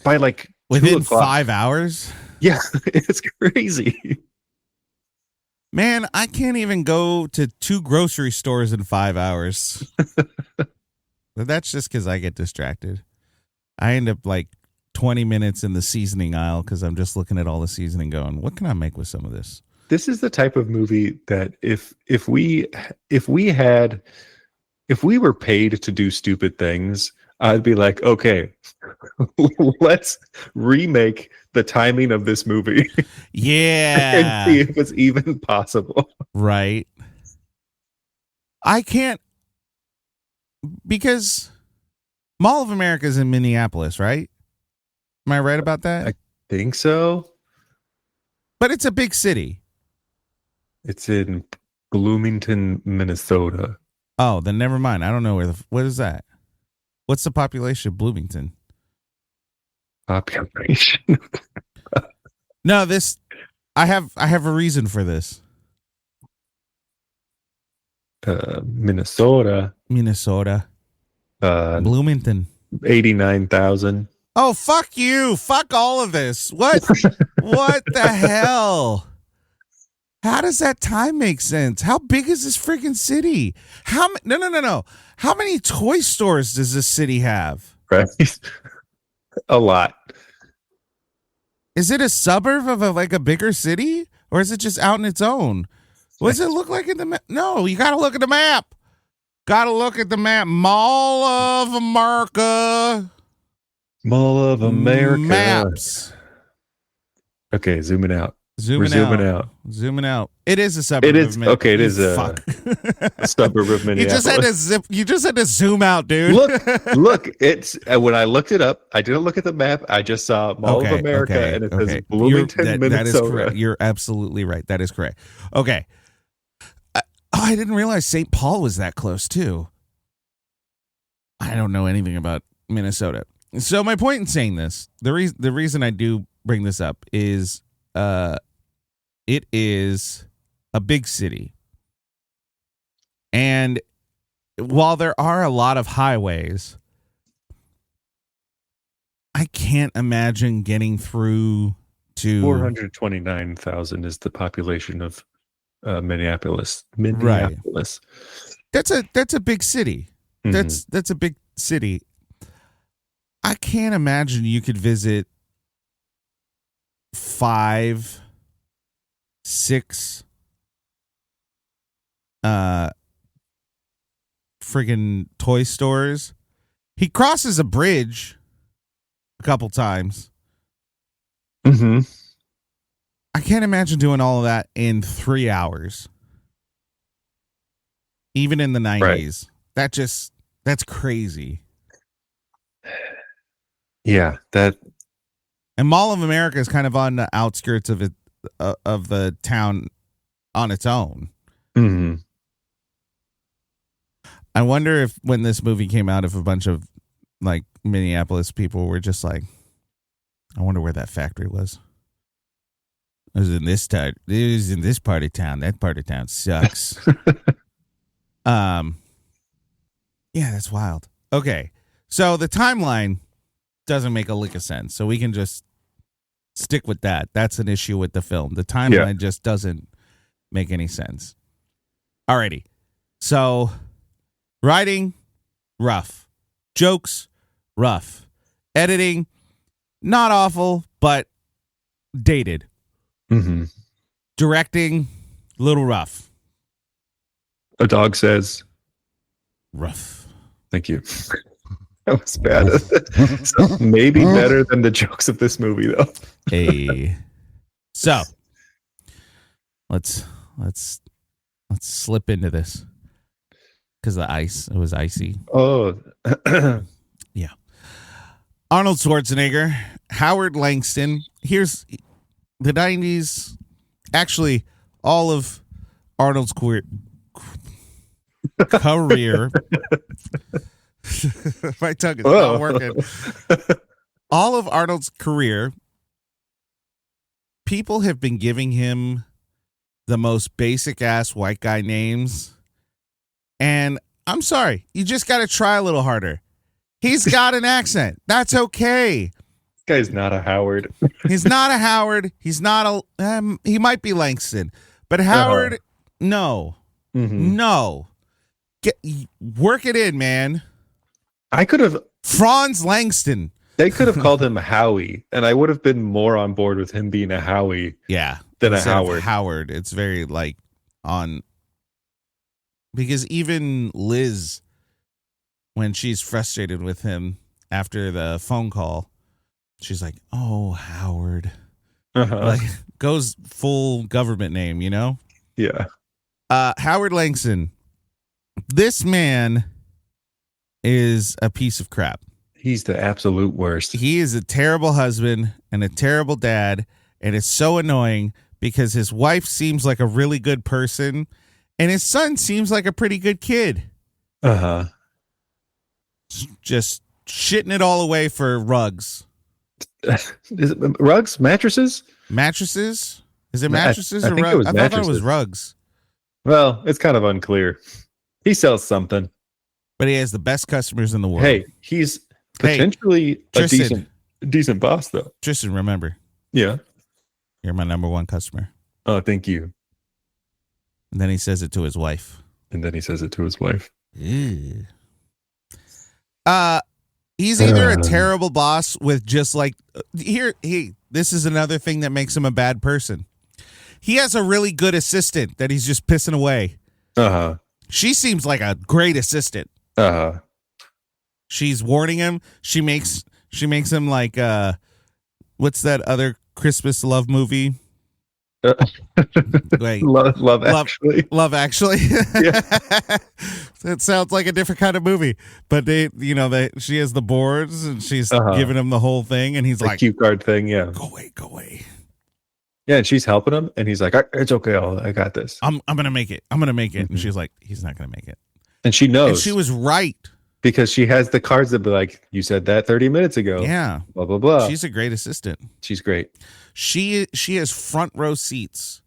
by like 2 Within o'clock. 5 hours? Yeah, it's crazy. Man, I can't even go to 2 grocery stores in 5 hours. But that's just because I get distracted. I end up like 20 minutes in the seasoning aisle because I'm just looking at all the seasoning going, what can I make with some of this? This is the type of movie that if we were paid to do stupid things, I'd be like, okay, let's remake the timing of this movie Yeah. and see if it's even possible. Right. I can't, because Mall of America is in Minneapolis, right? Am I right about that? I think so. But it's a big city. It's in Bloomington, Minnesota. Oh, then never mind. I don't know what is that? What's the population of Bloomington? Population. No, I have a reason for this. Minnesota. Bloomington. 89,000. Oh, fuck you. Fuck all of this. What the hell? How does that time make sense? How big is this freaking city? No. How many toy stores does this city have? Right. A lot. Is it a suburb of a bigger city? Or is it just out in its own? What does it look like in the map? No, you got to look at the map. Got to look at the map. Mall of America. Mall of America. Maps. Okay, zooming out. Zooming out. It is a suburb. It is of okay. It is a suburb of Minneapolis. You just had to zoom out, dude. Look. It's when I looked it up. I didn't look at the map. I just saw Mall of America, and it says Bloomington, Minnesota. That is correct. You're absolutely right. That is correct. Okay. I didn't realize St. Paul was that close too. I don't know anything about Minnesota. So my point in saying this, the reason I do bring this up is, it is a big city. And while there are a lot of highways, I can't imagine getting through to 429,000 is the population of Minneapolis. Right. That's a big city. Mm-hmm. That's a big city. I can't imagine you could visit 5, 6 friggin' toy stores. He crosses a bridge a couple times. Mm-hmm. I can't imagine doing all of that in 3 hours. Even in the 90s. Right. That's crazy. Yeah, and Mall of America is kind of on the outskirts of it, of the town on its own. Mm-hmm. I wonder if when this movie came out, if a bunch of like Minneapolis people were just like, I wonder where that factory was. It was in this town. It was in this part of town. That part of town sucks. Yeah, that's wild. Okay, so the timeline doesn't make a lick of sense. So we can just stick with that. That's an issue with the film. The timeline just doesn't make any sense. Alrighty. So writing, rough. Jokes, rough. Editing, not awful, but dated. Mm-hmm. Directing, little rough. A dog says, rough. Thank you. That was bad. So maybe better than the jokes of this movie, though. Hey. So let's slip into this because it was icy. Oh, yeah. Arnold Schwarzenegger, Howard Langston. Here's the 90s. Actually, all of Arnold's career. My tongue is Whoa. not working. All of Arnold's career, people have been giving him the most basic ass white guy names. And I'm sorry, you just got to try a little harder. He's got an accent. That's okay. This guy's not a Howard. He's not a Howard. He's not a, he might be Langston, but Howard, no, no. Work it in, man. I could have. Franz Langston. They could have called him Howie, and I would have been more on board with him being a Howie. Yeah. Than a Instead of Howard. Howard. It's very like on, because even Liz, when she's frustrated with him after the phone call, she's like, "Oh, Howard," like goes full government name, you know? Yeah. Howard Langston. This man is a piece of crap. He's the absolute worst. He is a terrible husband and a terrible dad, and it's so annoying because his wife seems like a really good person, and his son seems like a pretty good kid. Just shitting it all away for rugs. Is it rugs? Mattresses? Mattresses? Is it mattresses I or think it rugs? was I thought it was mattresses. rugs. Well, it's kind of unclear. He sells something. But he has the best customers in the world. Hey, he's potentially a Tristan. decent boss, though. Tristan, remember, Yeah. you're my number one customer. Oh, thank you. And then he says it to his wife. And then he says it to his wife. Ew. He's either a terrible boss with just like this is another thing that makes him a bad person. He has a really good assistant that he's just pissing away. She seems like a great assistant. She's warning him. She makes him like what's that other Christmas love movie? Wait, Love Actually. Love Actually. Yeah. It sounds like a different kind of movie, but she has the boards and she's giving him the whole thing, and he's The like, cue card thing, yeah. Go away. Yeah, and she's helping him, and he's like, "It's okay, I got this." I'm gonna make it. And she's like, he's not gonna make it. And she knows. And she was right. Because she has the cards that be like, "You said that 30 minutes ago." Yeah. Blah blah blah. She's a great assistant. She's great. She has front row seats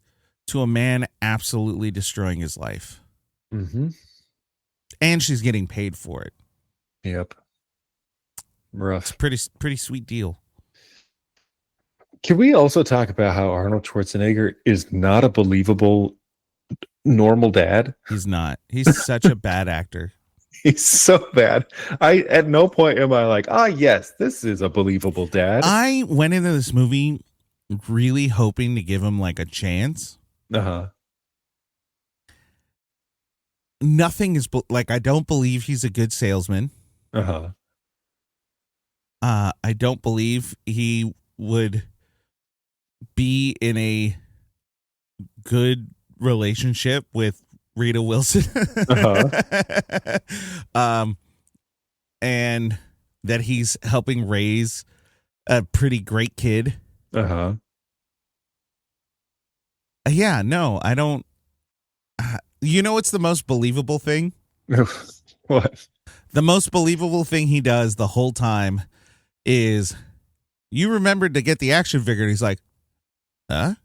to a man absolutely destroying his life. And she's getting paid for it. Yep. Rough. It's pretty sweet deal. Can we also talk about how Arnold Schwarzenegger is not a believable normal dad? He's not. He's such a bad actor. He's so bad. At no point am I like, yes, this is a believable dad. I went into this movie really hoping to give him like a chance. Nothing is like, I don't believe he's a good salesman. I don't believe he would be in a good relationship with Rita Wilson. And that he's helping raise a pretty great kid. Yeah, no, I don't. What's the most believable thing? What? The most believable thing he does the whole time is, you remembered to get the action figure. And he's like, huh?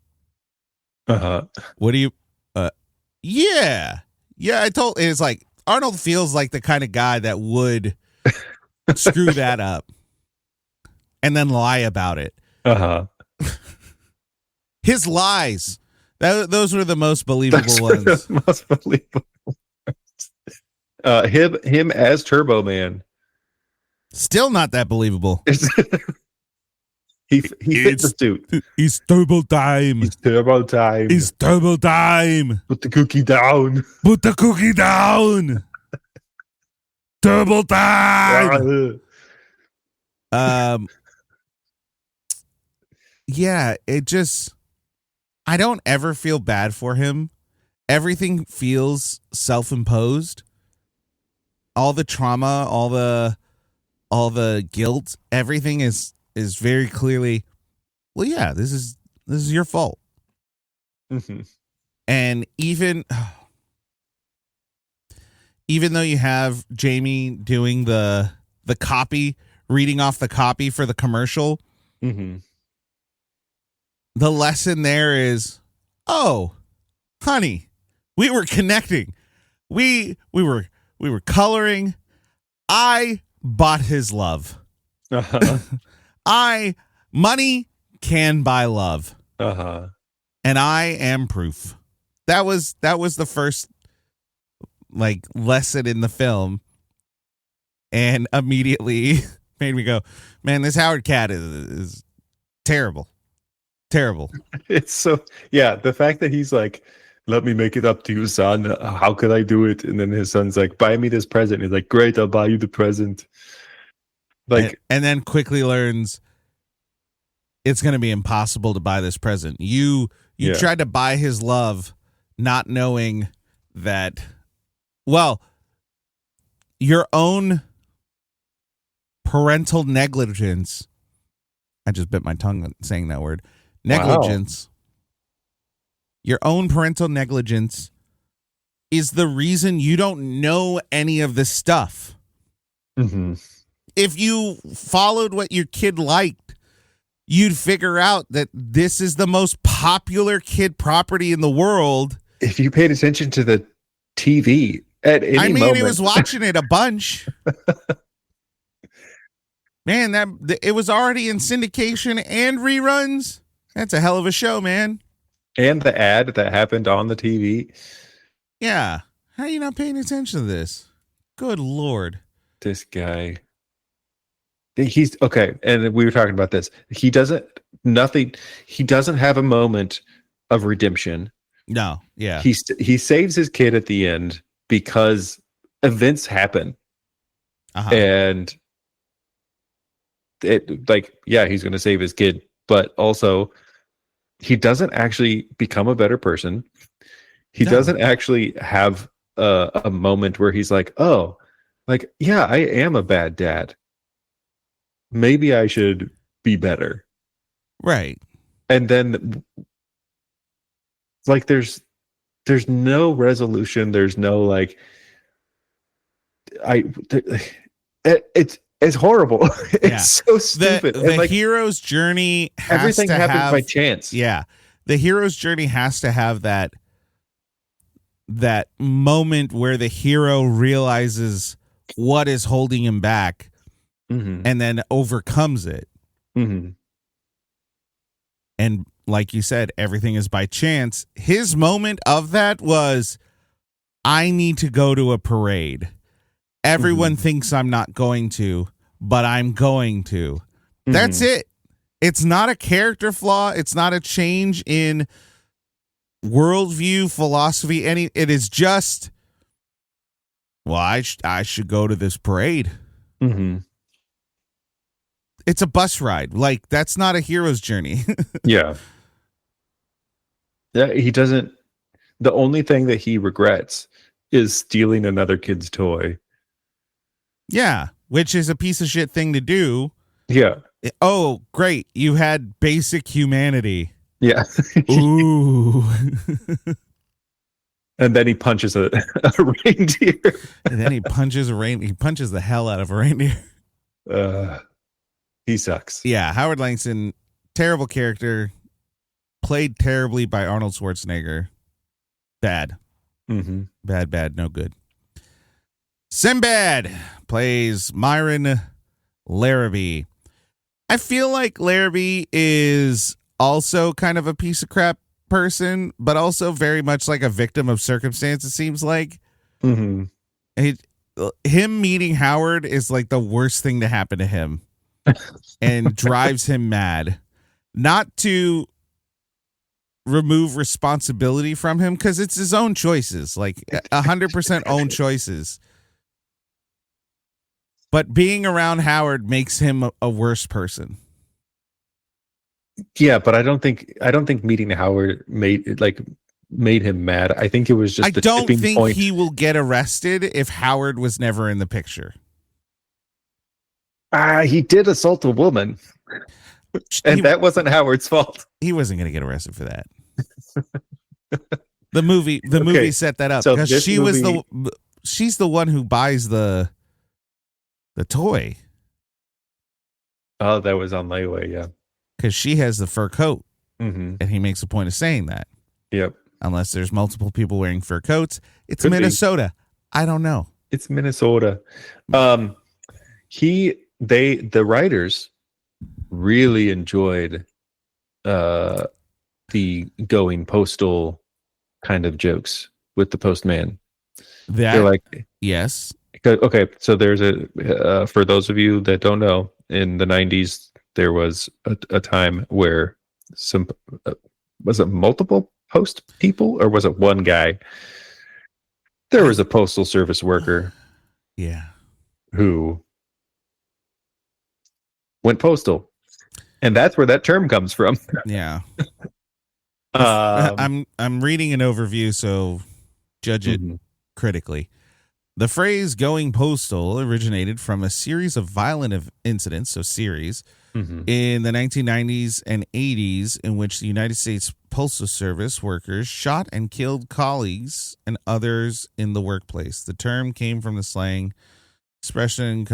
What do you, yeah. It's like, Arnold feels like the kind of guy that would screw that up and then lie about it. His lies. Those were the most believable ones. The most believable ones. Him as Turbo Man. Still not that believable. He fit the suit. It's turbo time. It's turbo time. It's turbo time. Put the cookie down. Put the cookie down. Turbo time. Yeah, it just, I don't ever feel bad for him. Everything feels self-imposed. All the trauma, all the guilt, everything is very clearly, well, yeah, this is your fault. And even even though you have Jamie doing the copy, reading off the copy for the commercial, Mm-hmm. the lesson there is, oh, honey, we were connecting. We were coloring. I bought his love. Uh-huh. Money can buy love. Uh-huh. And I am proof. That was the first like lesson in the film, and immediately made me go, man, this Howard cat is terrible. Terrible. It's so, yeah, the fact that he's like, let me make it up to you, son. How could I do it? And then his son's like, buy me this present. He's like, great, I'll buy you the present. Like, and then quickly learns it's going to be impossible to buy this present. You tried to buy his love, not knowing that, well, your own parental negligence. I just bit my tongue saying that word. Negligence. Wow. Your own parental negligence is the reason you don't know any of this stuff. Mm-hmm. If you followed what your kid liked, you'd figure out that this is the most popular kid property in the world. If you paid attention to the TV at any moment. He was watching it a bunch. Man, it was already in syndication and reruns. That's a hell of a show, man. And the ad that happened on the TV. Yeah. How are you not paying attention to this? Good Lord. This guy. He's okay. And we were talking about this. He doesn't have a moment of redemption. No. Yeah. He saves his kid at the end because events happen. Uh-huh. And it, like, yeah, he's going to save his kid, but also he doesn't actually become a better person. He doesn't actually have a moment where he's like, oh, like, yeah, I am a bad dad. Maybe I should be better. Right. And then like there's no resolution. There's no like it's horrible. It's so stupid. The like, hero's journey has everything to happens have, by chance. Yeah. The hero's journey has to have that moment where the hero realizes what is holding him back, mm-hmm. and then overcomes it. Mm-hmm. And like you said, everything is by chance. His moment of that was, I need to go to a parade. Everyone mm-hmm. thinks I'm not going to, but I'm going to. Mm-hmm. That's it. It's not a character flaw. It's not a change in worldview, philosophy. It is just, well, I should go to this parade. Mm-hmm. It's a bus ride. Like, that's not a hero's journey. Yeah. Yeah. He doesn't. The only thing that he regrets is stealing another kid's toy. Yeah, which is a piece of shit thing to do. Yeah. Oh, great. You had basic humanity. Yeah. Ooh. And then he punches a reindeer. And then he punches a reindeer. He punches the hell out of a reindeer. He sucks. Yeah, Howard Langston, terrible character. Played terribly by Arnold Schwarzenegger. Bad. Mm-hmm. Bad, no good. Sinbad plays Myron Larrabee. I feel like Larrabee is also kind of a piece of crap person, but also very much like a victim of circumstance, it seems like. Mm-hmm. Him meeting Howard is like the worst thing to happen to him and drives him mad. Not to remove responsibility from him, because it's his own choices, like 100% own choices. But being around Howard makes him a worse person. Yeah, but I don't think meeting Howard made him mad. I think it was just the tipping point. I don't think he will get arrested if Howard was never in the picture. He did assault a woman. And that wasn't Howard's fault. He wasn't going to get arrested for that. The movie set that up, because she's the one who buys the toy Oh, that was on layaway. Yeah. because she has the fur coat, Mm-hmm. and he makes a point of saying that. Yep. Unless there's multiple people wearing fur coats, it's Could be. Minnesota. I don't know. It's Minnesota. The writers really enjoyed the going postal kind of jokes with the postman. They're That like, yes, okay, so there's for those of you that don't know, in the 90s there was a time where some was it multiple post people or was it one guy? There was a postal service worker yeah. who went postal, and that's where that term comes from. Yeah. Um, I'm reading an overview, so judge it mhm. critically. The phrase going postal originated from a series of violent incidents, so series, Mhm. in the 1990s and 80s in which the United States Postal Service workers shot and killed colleagues and others in the workplace. The term came from the slang expression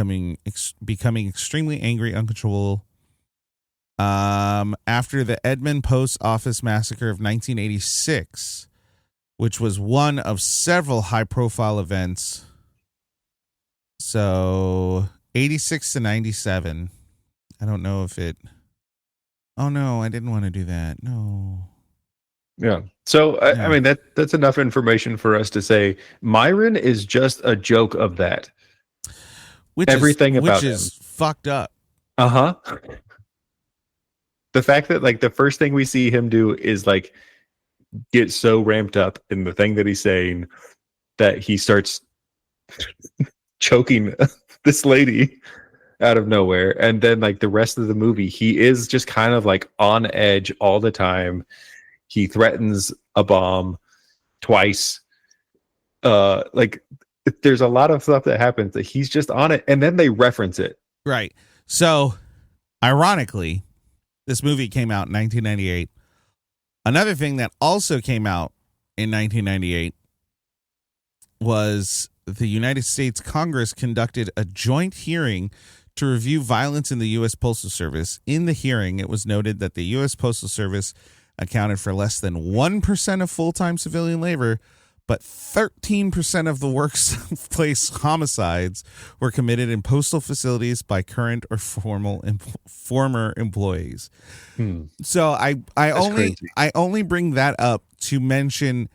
becoming extremely angry, uncontrollable. After the Edmond Post Office massacre of 1986, which was one of several high-profile events. So 86 to 97. I don't know if it. Oh no, I didn't want to do that. No. Yeah. So Yeah. I mean that's enough information for us to say Myron is just a joke of that. Everything about which is fucked up. Uh-huh. The fact that like the first thing we see him do is like get so ramped up in the thing that he's saying that he starts choking this lady out of nowhere, and then like the rest of the movie he is just kind of like on edge all the time. He threatens a bomb twice. Like there's a lot of stuff that happens that he's just on it, and then they reference it. Right. So, ironically, this movie came out in 1998. Another thing that also came out in 1998 was the United States Congress conducted a joint hearing to review violence in the U.S. Postal Service. In the hearing, it was noted that the U.S. Postal Service accounted for less than 1% of full-time civilian labor, but 13% of the workplace homicides were committed in postal facilities by current or former employees. So I only bring that up to mention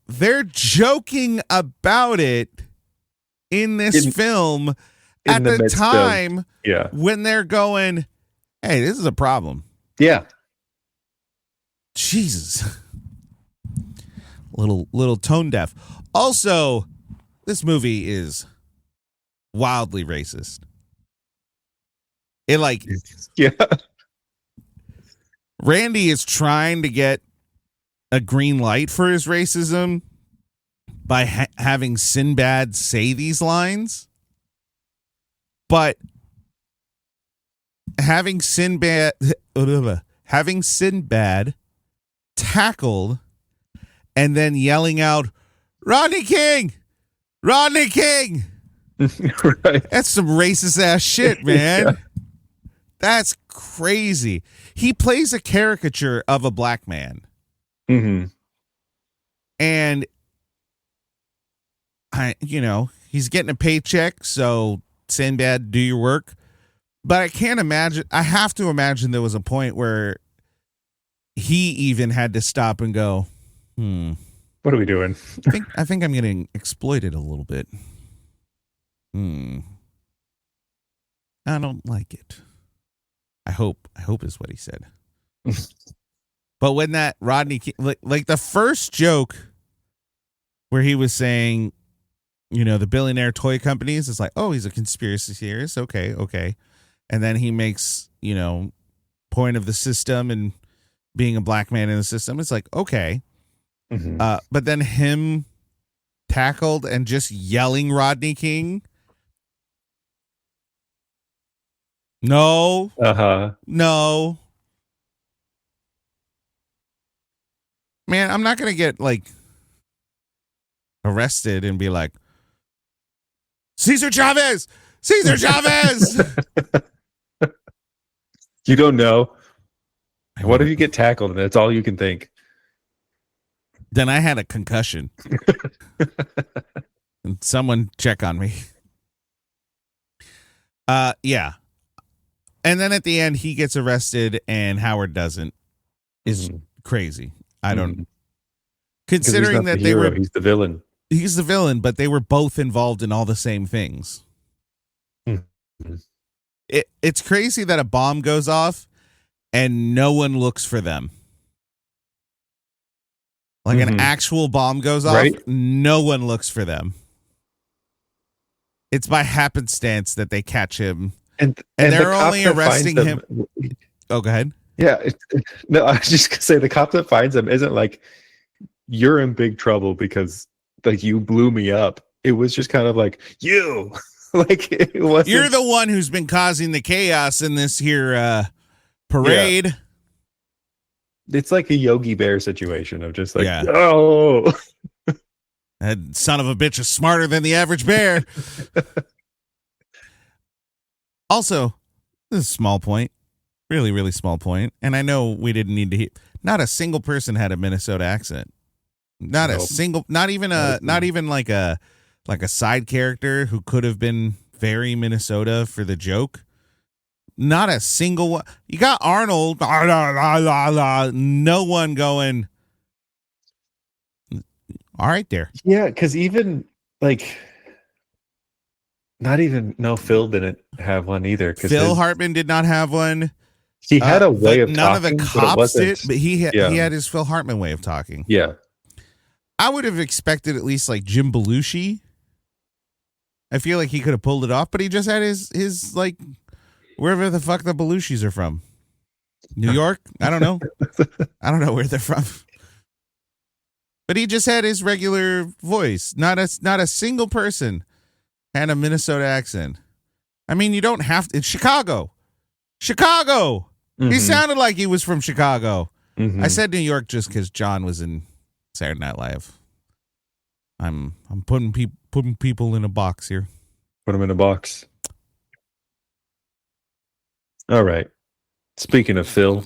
they're joking about it in this film at the time when they're going, hey, this is a problem. Yeah. Jesus. Little tone deaf. Also, this movie is wildly racist. It like yeah. Randy is trying to get a green light for his racism by having Sinbad say these lines, but having Sinbad tackled and then yelling out, Rodney King! Rodney King! Right. That's some racist ass shit, man. Yeah. That's crazy. He plays a caricature of a black man. Mm-hmm. And he's getting a paycheck, so Sinbad, do your work. But I have to imagine there was a point where he even had to stop and go, what are we doing? I think I'm getting exploited a little bit. I don't like it. I hope is what he said. But when that Rodney, like the first joke where he was saying, the billionaire toy companies, it's like, oh, he's a conspiracy theorist. Okay. And then he makes, point of the system and being a black man in the system. It's like, okay. Mm-hmm. But then him tackled and just yelling Rodney King. No. No. Man, I'm not going to get arrested and be like, Cesar Chavez! Cesar Chavez! You don't know. What if you get tackled and that's all you can think? Then I had a concussion. And someone check on me. Yeah. And then at the end, he gets arrested and Howard doesn't. Is crazy. I don't. Considering that they were. He's the villain. He's the villain, but they were both involved in all the same things. It's crazy that a bomb goes off and no one looks for them. Like an actual bomb goes off, right? No one looks for them. It's by happenstance that they catch him. And they're only arresting him. Oh, go ahead. Yeah. No, I was just going to say the cop that finds him isn't like, you're in big trouble because like you blew me up. It was just kind of like, you. Like it wasn't. You're the one who's been causing the chaos in this here parade. Yeah. It's like a Yogi Bear situation of just like, oh. That son of a bitch is smarter than the average bear. Also, this is a small point. Really, really small point. And I know we didn't need to hear. Not a single person had a Minnesota accent. Not a single, not even like a side character who could have been very Minnesota for the joke. Not a single one. You got Arnold, no one going, all right there. Yeah, because even like, not even, Phil didn't have one either. Phil Hartman did not have one. He had a way of none talking. None of the cops did, but he had his Phil Hartman way of talking. Yeah. I would have expected at least like Jim Belushi. I feel like he could have pulled it off, but he just had his like wherever the fuck the Belushis are from. New York? I don't know. I don't know where they're from. But he just had his regular voice. Not a single person had a Minnesota accent. I mean, you don't have to. It's Chicago. Chicago. He sounded like he was from Chicago. I said New York just because John was in Saturday Night Live. I'm putting people in a box here. Put them in a box. All right. Speaking of Phil,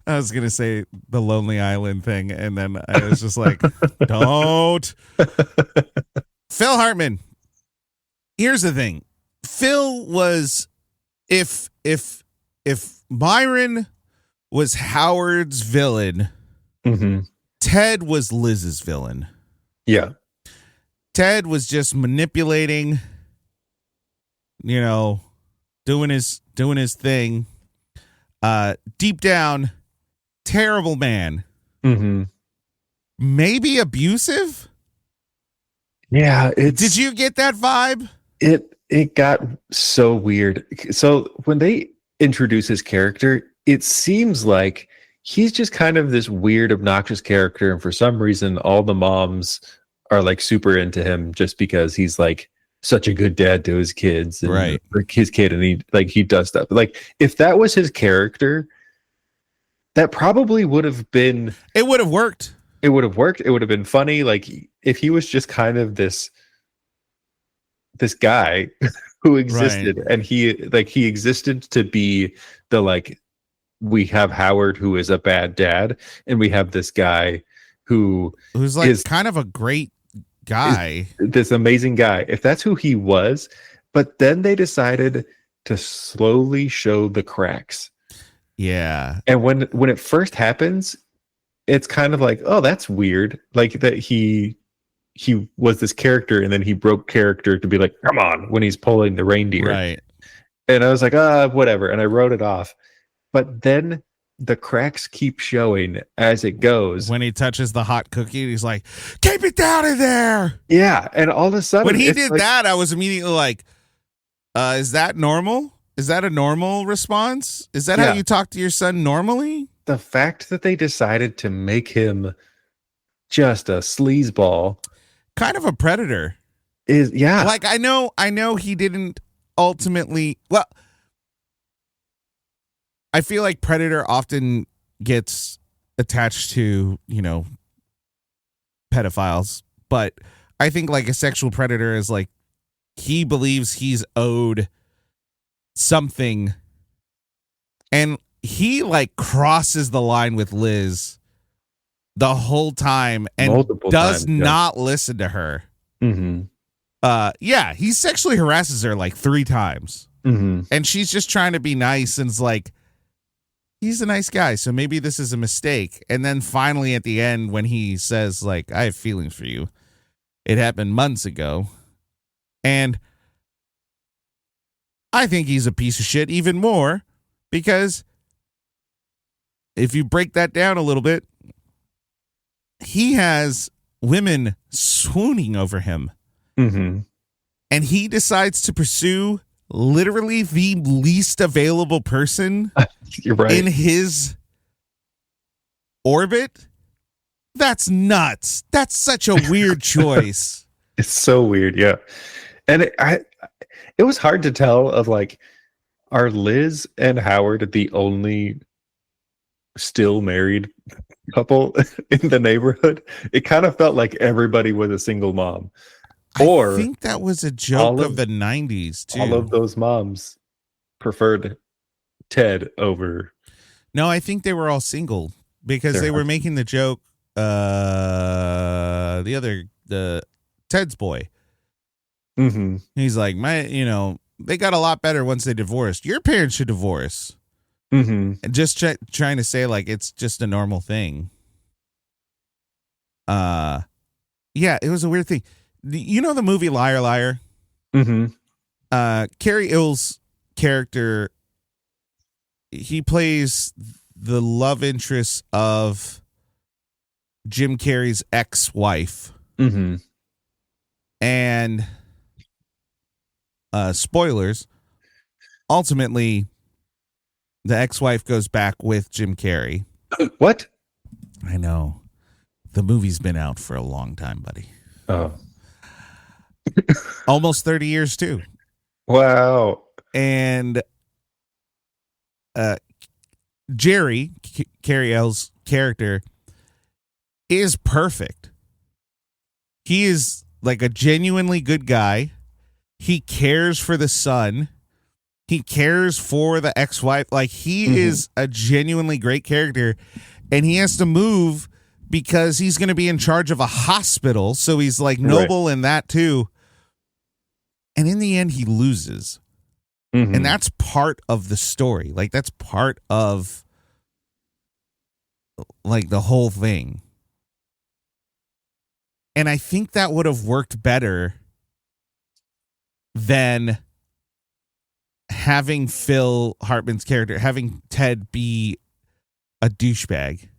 I was gonna say the Lonely Island thing, and then I was just like, don't. Phil Hartman. Here's the thing. Phil was if Myron was Howard's villain, Ted was Liz's villain. Yeah. Ted was just manipulating, doing his thing. Deep down, terrible man. Maybe abusive? Yeah. Did you get that vibe? It got so weird. So when they introduce his character, it seems like he's just kind of this weird, obnoxious character. And for some reason, all the moms are like super into him just because he's like such a good dad to his kids. And, right. His kid. And he does stuff. Like if that was his character, that probably would have been. It would have worked. It would have worked. It would have been funny. Like if he was just kind of this guy who existed, right. And he existed to be the like, we have Howard who is a bad dad, and we have this guy who's like kind of a great guy, this amazing guy. If that's who he was, but then they decided to slowly show the cracks. Yeah. And when it first happens, it's kind of like, oh, that's weird. Like that he was this character and then he broke character to be like, come on, when he's pulling the reindeer. Right. And I was like, whatever. And I wrote it off. But then the cracks keep showing as it goes. When he touches the hot cookie, he's like, keep it down in there. Yeah. And all of a sudden, when he did that, I was immediately like, is that normal? Is that a normal response? Is that how you talk to your son normally? The fact that they decided to make him just a sleazeball, kind of a predator, is like I know he didn't ultimately. Well, I feel like predator often gets attached to pedophiles, but I think like a sexual predator is like he believes he's owed something, and he like crosses the line with Liz the whole time and Multiple does times, yeah. not listen to her. Mm-hmm. Yeah, he sexually harasses her like 3 times. Mm-hmm. And she's just trying to be nice and is like, he's a nice guy, so maybe this is a mistake. And then finally at the end when he says like, I have feelings for you, it happened months ago. And I think he's a piece of shit even more because if you break that down a little bit, he has women swooning over him. Mm-hmm. And he decides to pursue literally the least available person You're right. in his orbit. That's nuts. That's such a weird choice. It's so weird, yeah. And it was hard to tell of like, are Liz and Howard the only still married couple in the neighborhood? It kind of felt like everybody was a single mom. Or I think that was a joke of the 90s too. all of those moms preferred Ted over. No, I think they were all single because they were making the joke. The Ted's boy. Mm-hmm. He's like, they got a lot better once they divorced. Your parents should divorce. Mm-hmm. And just trying to say like it's just a normal thing. Yeah, it was a weird thing. You know the movie Liar Liar? Mm-hmm. Carrie Ill's character, he plays the love interest of Jim Carrey's ex-wife. Mm-hmm. And spoilers, ultimately the ex-wife goes back with Jim Carrey. What? I know. The movie's been out for a long time, buddy. Oh. Almost 30 years too. Wow. And Jerry, Carrie L's character, is perfect. He is like a genuinely good guy. He cares for the son. He cares for the ex-wife. Like he is a genuinely great character, and he has to move because he's going to be in charge of a hospital. So he's like noble in that too. And in the end, he loses. Mm-hmm. And that's part of the story. Like that's part of like the whole thing. And I think that would have worked better than having Phil Hartman's character, having Ted be a douchebag.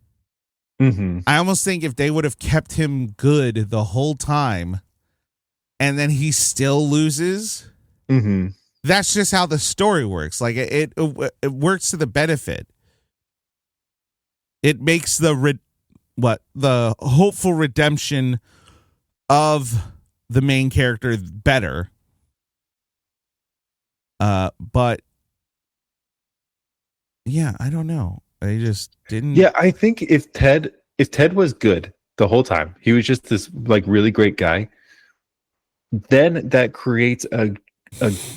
Mm-hmm. I almost think if they would have kept him good the whole time and then he still loses, that's just how the story works. Like it works to the benefit. It makes the hopeful redemption of the main character better. But yeah, I don't know. They just didn't. Yeah, I think if Ted was good the whole time, he was just this like really great guy, then that creates a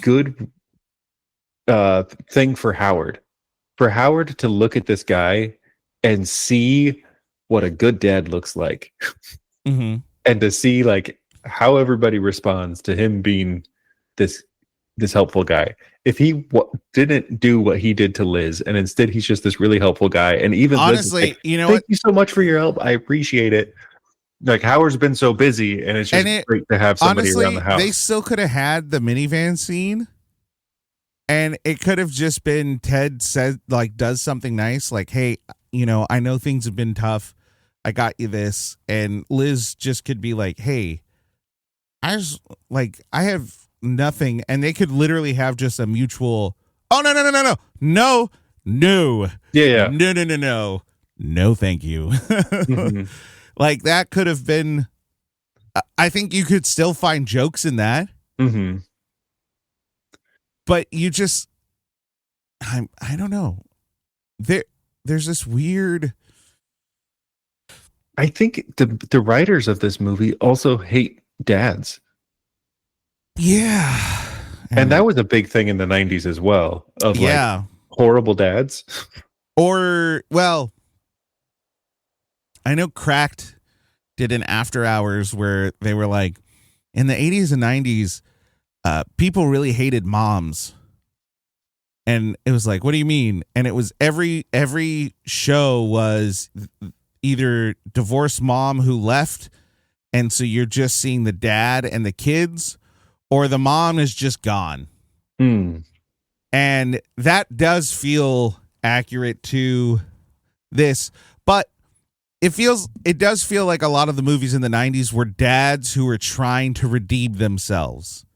good thing for Howard. For Howard to look at this guy and see what a good dad looks like. And to see like how everybody responds to him being this helpful guy. If he didn't do what he did to Liz, and instead he's just this really helpful guy, and even honestly, Liz is like, thank you so much for your help, I appreciate it. Like Howard's been so busy, and it's just great to have somebody around the house. They still could have had the minivan scene, and it could have just been Ted said like does something nice, like, hey, I know things have been tough. I got you this. And Liz just could be like, hey, I have nothing. And they could literally have just a mutual, oh, no. Yeah. No. No, thank you. Like that could have been, I think you could still find jokes in that. But you just, I don't know. There's this weird, I think the writers of this movie also hate dads. Yeah. And that was a big thing in the 90s as well, of like yeah. horrible dads. Or, well, I know Cracked did an after hours where they were like, in the 80s and 90s, people really hated moms. And it was like, what do you mean? And it was every show was either divorced mom who left, and so you're just seeing the dad and the kids, or the mom is just gone. And that does feel accurate to this, but it does feel like a lot of the movies in the 90s were dads who were trying to redeem themselves.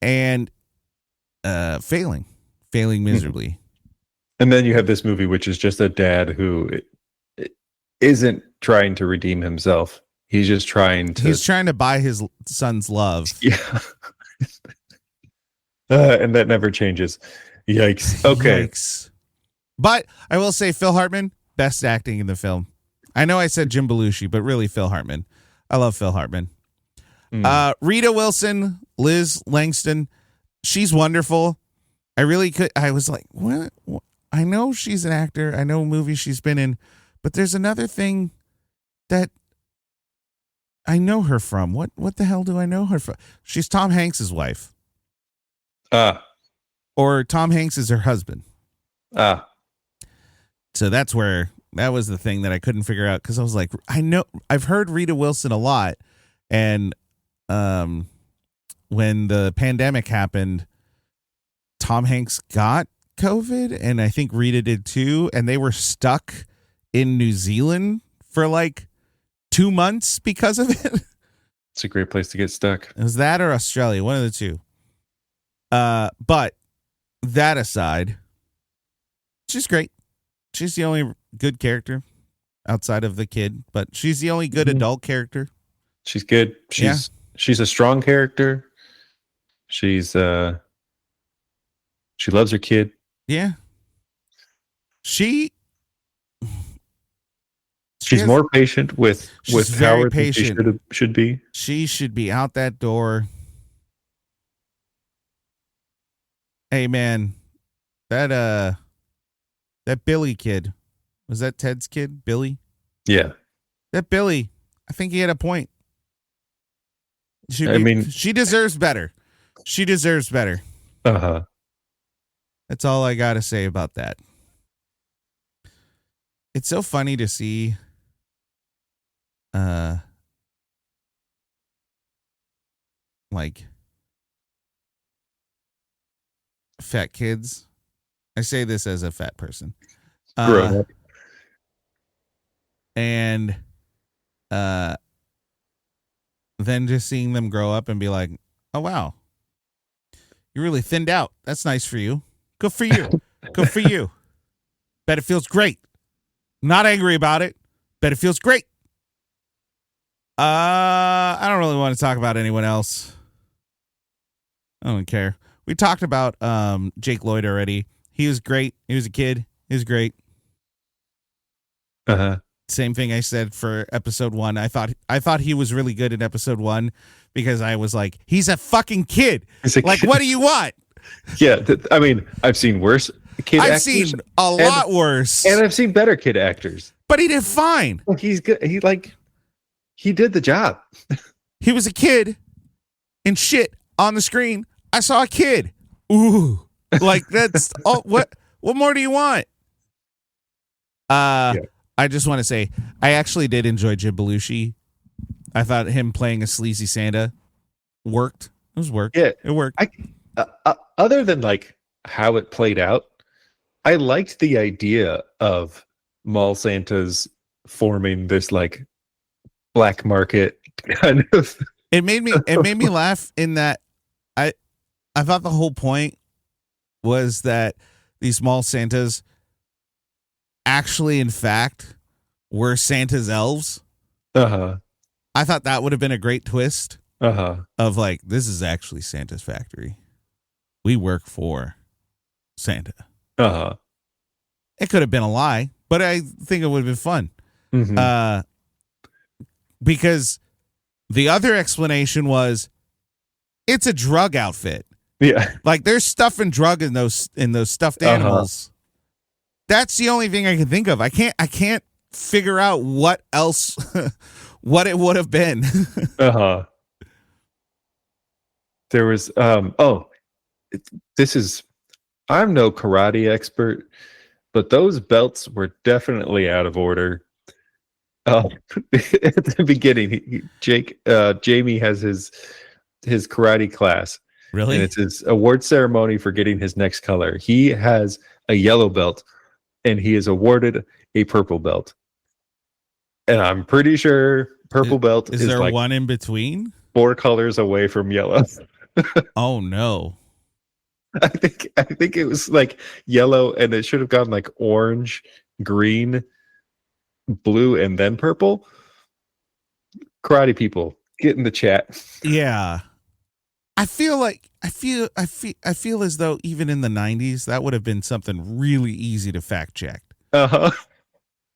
And failing miserably. And then you have this movie, which is just a dad who isn't trying to redeem himself. He's just trying to buy his son's love. Yeah. And that never changes. Yikes. Okay. Yikes. But I will say, Phil Hartman, best acting in the film. I know I said Jim Belushi, but really Phil Hartman. I love Phil Hartman. Rita Wilson, Liz Langston, she's wonderful. I was like, what? I know she's an actor. I know movies she's been in, but there's another thing that I know her from. What the hell do I know her from? She's Tom Hanks's wife. Or Tom Hanks is her husband. So that was the thing that I couldn't figure out, because I was like, I've heard Rita Wilson a lot, and when the pandemic happened, Tom Hanks got COVID, and I think Rita did too, and they were stuck in New Zealand for like 2 months because of it. It's a great place to get stuck. It was that or Australia, one of the two. But that aside, she's great. She's the only good character outside of the kid, but she's the only good adult character. She's good. She's a strong character. She loves her kid. Yeah. She's more patient with Howard than she should be. She should be out that door. Hey man, that Billy kid, was that Ted's kid? Billy? Yeah. That Billy, I think he had a point. She deserves better. She deserves better. That's all I got to say about that. It's so funny to see like fat kids. I say this as a fat person. Grown up. And then just seeing them grow up and be like, oh wow, you're really thinned out. That's nice for you. Good for you. Good for you. Bet it feels great. Not angry about it. Bet it feels great. I don't really want to talk about anyone else. I don't care. We talked about Jake Lloyd already. He was great. He was a kid. He was great. Same thing I said for episode 1. I thought he was really good in episode 1 because I was like, he's a fucking kid. Like, what do you want? Yeah, I mean, I've seen worse kid actors. I've seen a lot worse. And I've seen better kid actors. But he did fine. Well, he's good. He did the job. He was a kid and shit on the screen. I saw a kid. Ooh. Like, that's all. What more do you want? Yeah. I just want to say, I actually did enjoy Jim Belushi. I thought him playing a sleazy Santa worked. It was work. Yeah, it worked. Other than like how it played out, I liked the idea of mall Santas forming this like black market kind of. It made me laugh in that I thought the whole point was that these mall Santas actually, in fact, were Santa's elves. I thought that would have been a great twist. Of like, this is actually Santa's factory. We work for Santa. It could have been a lie, but I think it would have been fun. Mhm. Because the other explanation was it's a drug outfit. Yeah. Like there's stuff and drug in those stuffed animals. That's the only thing I can think of. I can't figure out what else what it would have been. Uh-huh. There was this is I'm no karate expert, but those belts were definitely out of order. At the beginning, Jamie has his karate class. Really? And it's his award ceremony for getting his next color. He has a yellow belt, and he is awarded a purple belt. And I'm pretty sure purple belt is is there like one in between? 4 colors away from yellow. Oh no. I think it was like yellow, and it should have gone like orange, green, blue, and then purple. Karate people, get in the chat. Yeah. I feel as though even in the 90s that would have been something really easy to fact check. Uh-huh.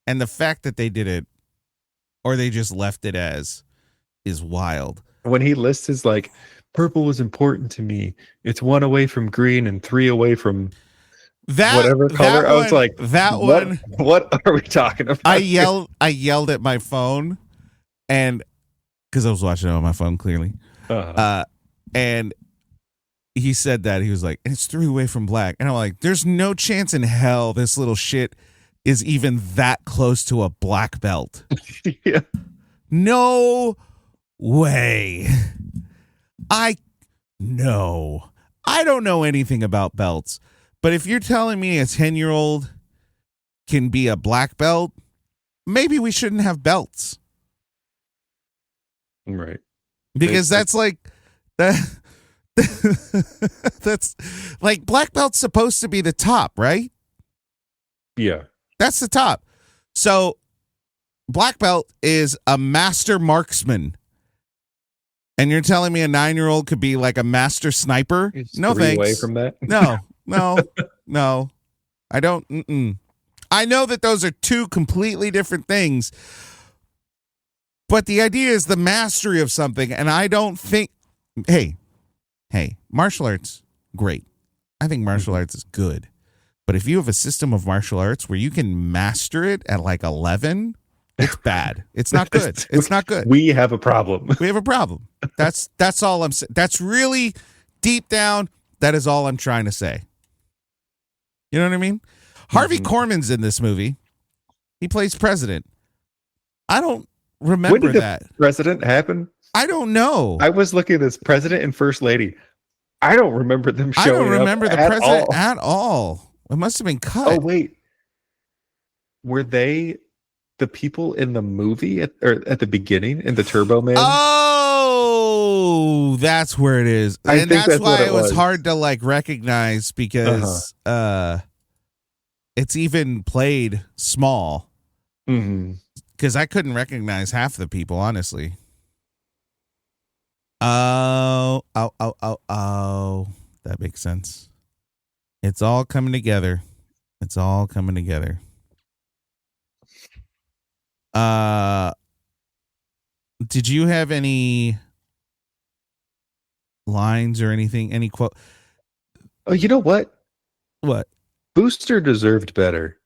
And the fact that they did it or they just left it as is wild. When he lists his like purple was important to me. It's 1 away from green and 3 away from whatever color. I was like, what are we talking about? I yelled at my phone, and because I was watching it on my phone clearly. And he said that he was like, it's 3 away from black. And I'm like, there's no chance in hell this little shit is even that close to a black belt. Yeah. No way. I don't know anything about belts, but if you're telling me a 10-year-old can be a black belt, maybe we shouldn't have belts. Right. Because that's like that. That's like black belt's supposed to be the top, right? Yeah. That's the top. So black belt is a master marksman. And you're telling me a 9-year-old could be like a master sniper? It's No 3 thanks. away from that. No. I don't. I know that those are 2 completely different things. But the idea is the mastery of something. And I don't think, hey, martial arts, great. I think martial arts is good. But if you have a system of martial arts where you can master it at like 11, it's bad. It's not good. It's not good. We have a problem. We have a problem. That's all I'm saying. That's really deep down. That is all I'm trying to say. You know what I mean? Harvey Korman's in this movie. He plays president. I don't remember when did that. The president happen? I don't know. I was looking at this president and first lady. I don't remember them showing up. I don't remember the president all. at all. It must have been cut. Oh, wait. Were they the people in the movie at the beginning in the Turbo Man? Oh, that's where it is. I and think that's why it it was hard to like recognize because it's even played small. Mm-hmm. Because I couldn't recognize half the people, honestly. Oh. That makes sense. It's all coming together. Did you have any lines or anything? Any quote? Oh, you know what? What? Booster deserved better.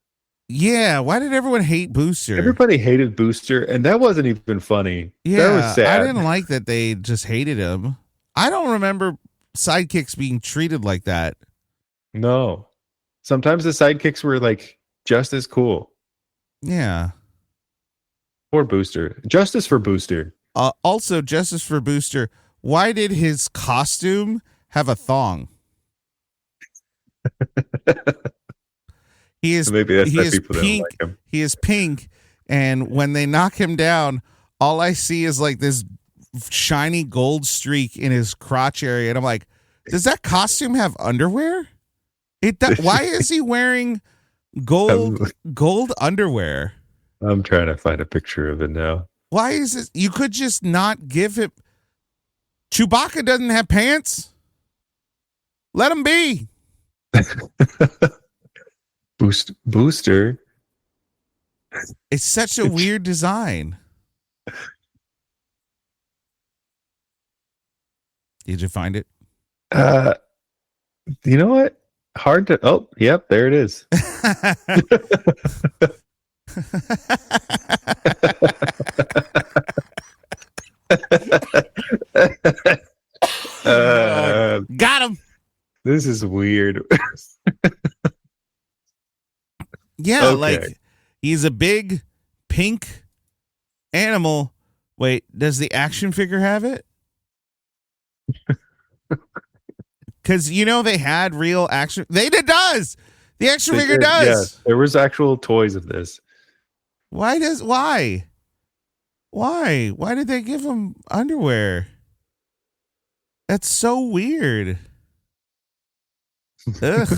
Yeah, why did everyone hate Booster? Everybody hated Booster, and that wasn't even funny. Yeah, that was sad. I didn't like that they just hated him. I don't remember sidekicks being treated like that. No. Sometimes the sidekicks were like just as cool. Yeah. Poor Booster. Justice for Booster. Also, justice for Booster. Why did his costume have a thong? He is Maybe that's why people pink. don't like him. He is pink, and when they knock him down, all I see is like this shiny gold streak in his crotch area, and I'm like, does that costume have underwear? It does. Why is he wearing gold underwear? I'm trying to find a picture of it now. Why is it? You could just not give him. Chewbacca doesn't have pants. Let him be. Booster. It's such a weird design. Did you find it? You know what? Hard to. Oh, yep, there it is. Got him. This is weird. Yeah, Okay. like he's a big pink animal. Wait, does the action figure have it? Because they had real action. It does. The action They figure did, does. yeah. There was actual toys of this. Why did they give him underwear? That's so weird. Ugh.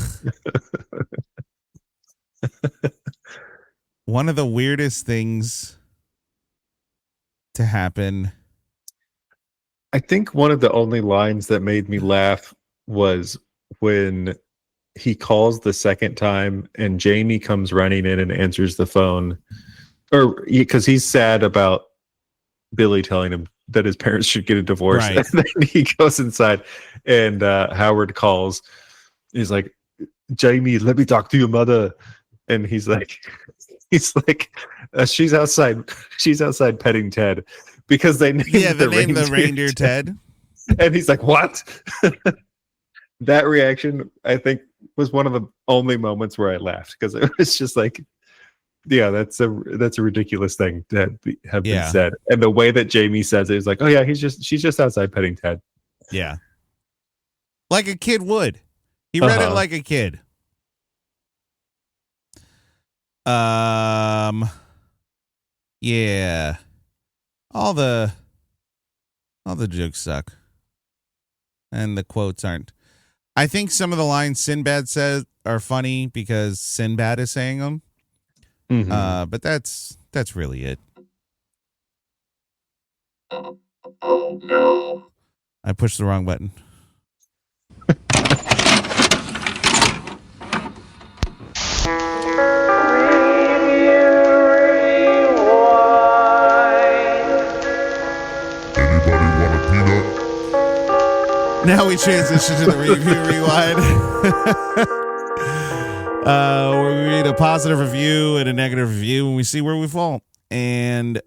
One of the weirdest things to happen. I think one of the only lines that made me laugh was when he calls the second time and Jamie comes running in and answers the phone, or because he's sad about Billy telling him that his parents should get a divorce. Right. And then he goes inside and Howard calls. He's like, Jamie, let me talk to your mother. And he's like, she's outside petting Ted because they named the reindeer Ted. And he's like, what? That reaction, I think, was one of the only moments where I laughed because it was just like, yeah, that's a ridiculous thing to have been said. And the way that Jamie says it is like, oh yeah, she's just outside petting Ted. Yeah. Like a kid would. He read it like a kid. Yeah. All the jokes suck. And the quotes aren't. I think some of the lines Sinbad says are funny because Sinbad is saying them. Mm-hmm. But that's really it. Oh no. I pushed the wrong button. Anybody want a peanut? Now we transition to the review rewind. Where we read a positive review and a negative review and we see where we fall. And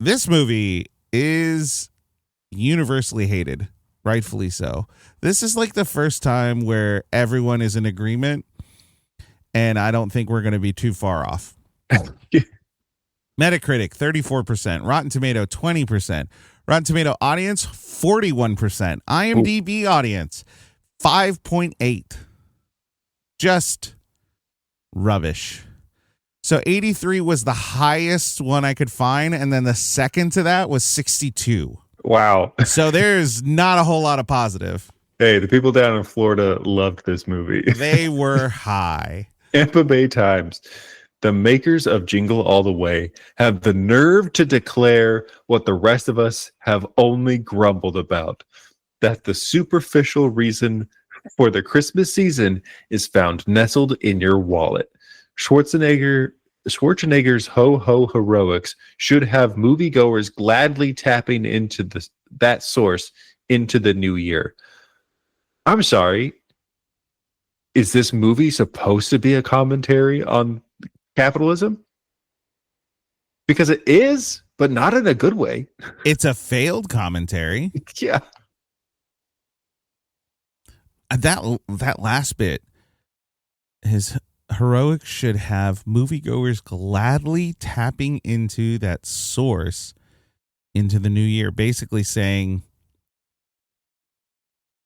this movie is universally hated, rightfully so. This is like the first time where everyone is in agreement, and I don't think we're going to be too far off. Metacritic 34%, Rotten Tomato 20%, Rotten Tomato audience 41%, IMDb audience 5.8. Just rubbish. So 83 was the highest one I could find, and then the second to that was 62. Wow. So there's not a whole lot of positive. Hey, the people down in Florida loved this movie. They were high. Tampa Bay Times. The makers of Jingle All the Way have the nerve to declare what the rest of us have only grumbled about, that the superficial reason for the Christmas season is found nestled in your wallet. Schwarzenegger's ho-ho heroics should have moviegoers gladly tapping into that source into the new year. I'm sorry. Is this movie supposed to be a commentary on capitalism? Because it is, but not in a good way. It's a failed commentary. Yeah. That last bit, his heroics should have moviegoers gladly tapping into that source into the new year, basically saying,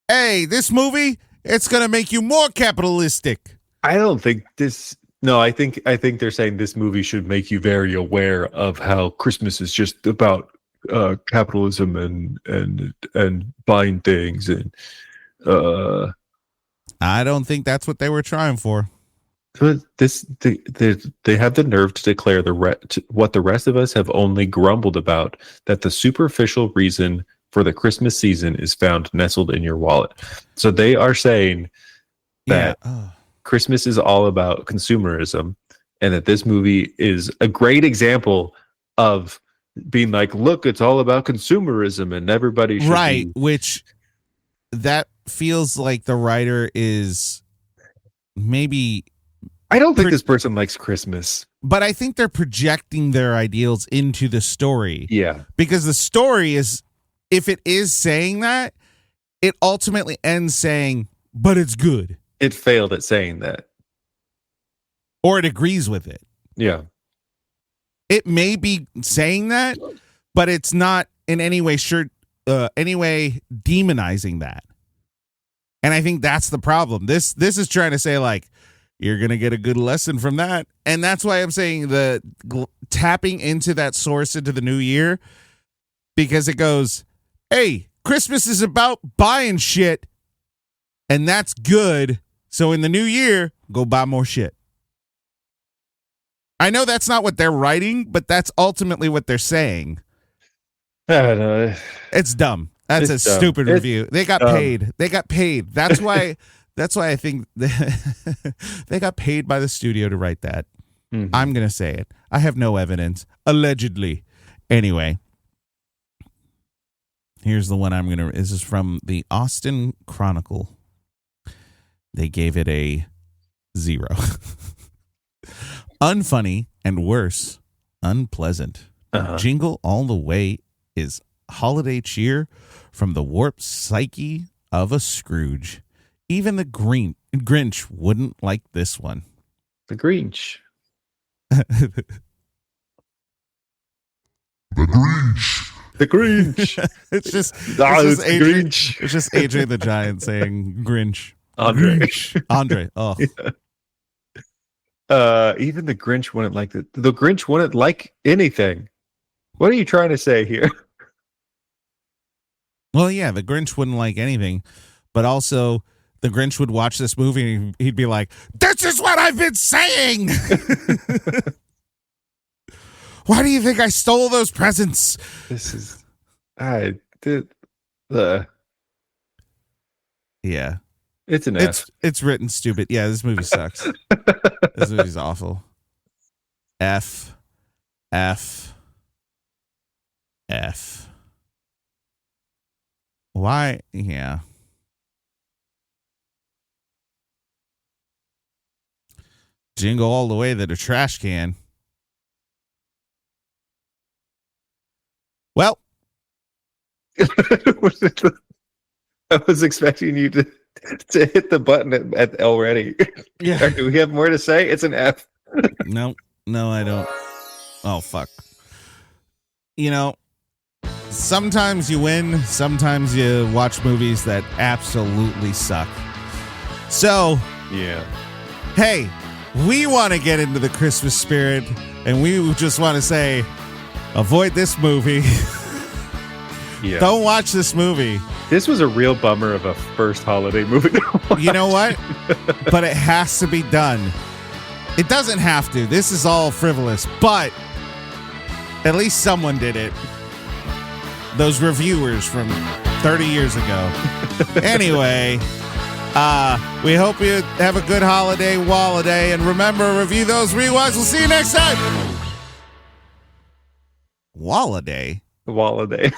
hey, this movie, it's going to make you more capitalistic. I don't think this. No, I think they're saying this movie should make you very aware of how Christmas is just about capitalism and buying things and. I don't think that's what they were trying for. They have the nerve to declare what the rest of us have only grumbled about, that the superficial reason for the Christmas season is found nestled in your wallet. So they are saying that Christmas is all about consumerism, and that this movie is a great example of being like, look, it's all about consumerism, and everybody should right, be. which that feels like the writer is maybe, I don't think this person likes Christmas. but I think they're projecting their ideals into the story. Yeah. Because the story is, if it is saying that, it ultimately ends saying, but it's good. It failed at saying that. Or it agrees with it. Yeah. It may be saying that, but it's not in any way demonizing that. And I think that's the problem. This is trying to say, like, you're going to get a good lesson from that. And that's why I'm saying the tapping into that source into the new year, because it goes, hey, Christmas is about buying shit, and that's good. So in the new year, go buy more shit. I know that's not what they're writing, but that's ultimately what they're saying. I don't know. It's dumb. That's It's a dumb. stupid It's review. They got dumb. paid. They got paid. That's why. That's why I think they got paid by the studio to write that. Mhm. I'm gonna say it. I have no evidence. Allegedly. Anyway, here's the one I'm gonna. This is from the Austin Chronicle. They gave it a 0. Unfunny and worse, unpleasant. Uh-huh. Jingle All The Way is holiday cheer from the warped psyche of a Scrooge. Even the Grinch wouldn't like this one. The Grinch. The Grinch. The Grinch. It's just, It's it's the Grinch. It's just AJ the Giant saying Grinch. Andre. Grinch. Andre. Oh, Even the Grinch wouldn't like it. The Grinch wouldn't like anything. What are you trying to say here? well, yeah, the Grinch wouldn't like anything, but also the Grinch would watch this movie and he'd be like, "This is what I've been saying." Why do you think I stole those presents? This is, I did, Yeah. it's an F. It's written stupid. Yeah, this movie sucks. This movie's awful. F. Why? Yeah. Jingle All The Way to the trash can. Well, I was expecting you to hit the button at already. yeah. Do we have more to say? It's an F. No, I don't. Oh, fuck. You know, sometimes you win, sometimes you watch movies that absolutely suck. So, Yeah. hey, we want to get into the Christmas spirit, and we just want to say, avoid this movie. Yeah. Don't watch this movie. This was a real bummer of a first holiday movie to watch. You know what? But it has to be done. It doesn't have to. This is all frivolous, but at least someone did it. Those reviewers from 30 years ago. Anyway, we hope you have a good holiday, Walladay, and remember, review those rewatch. We'll see you next time. Walladay? Holiday.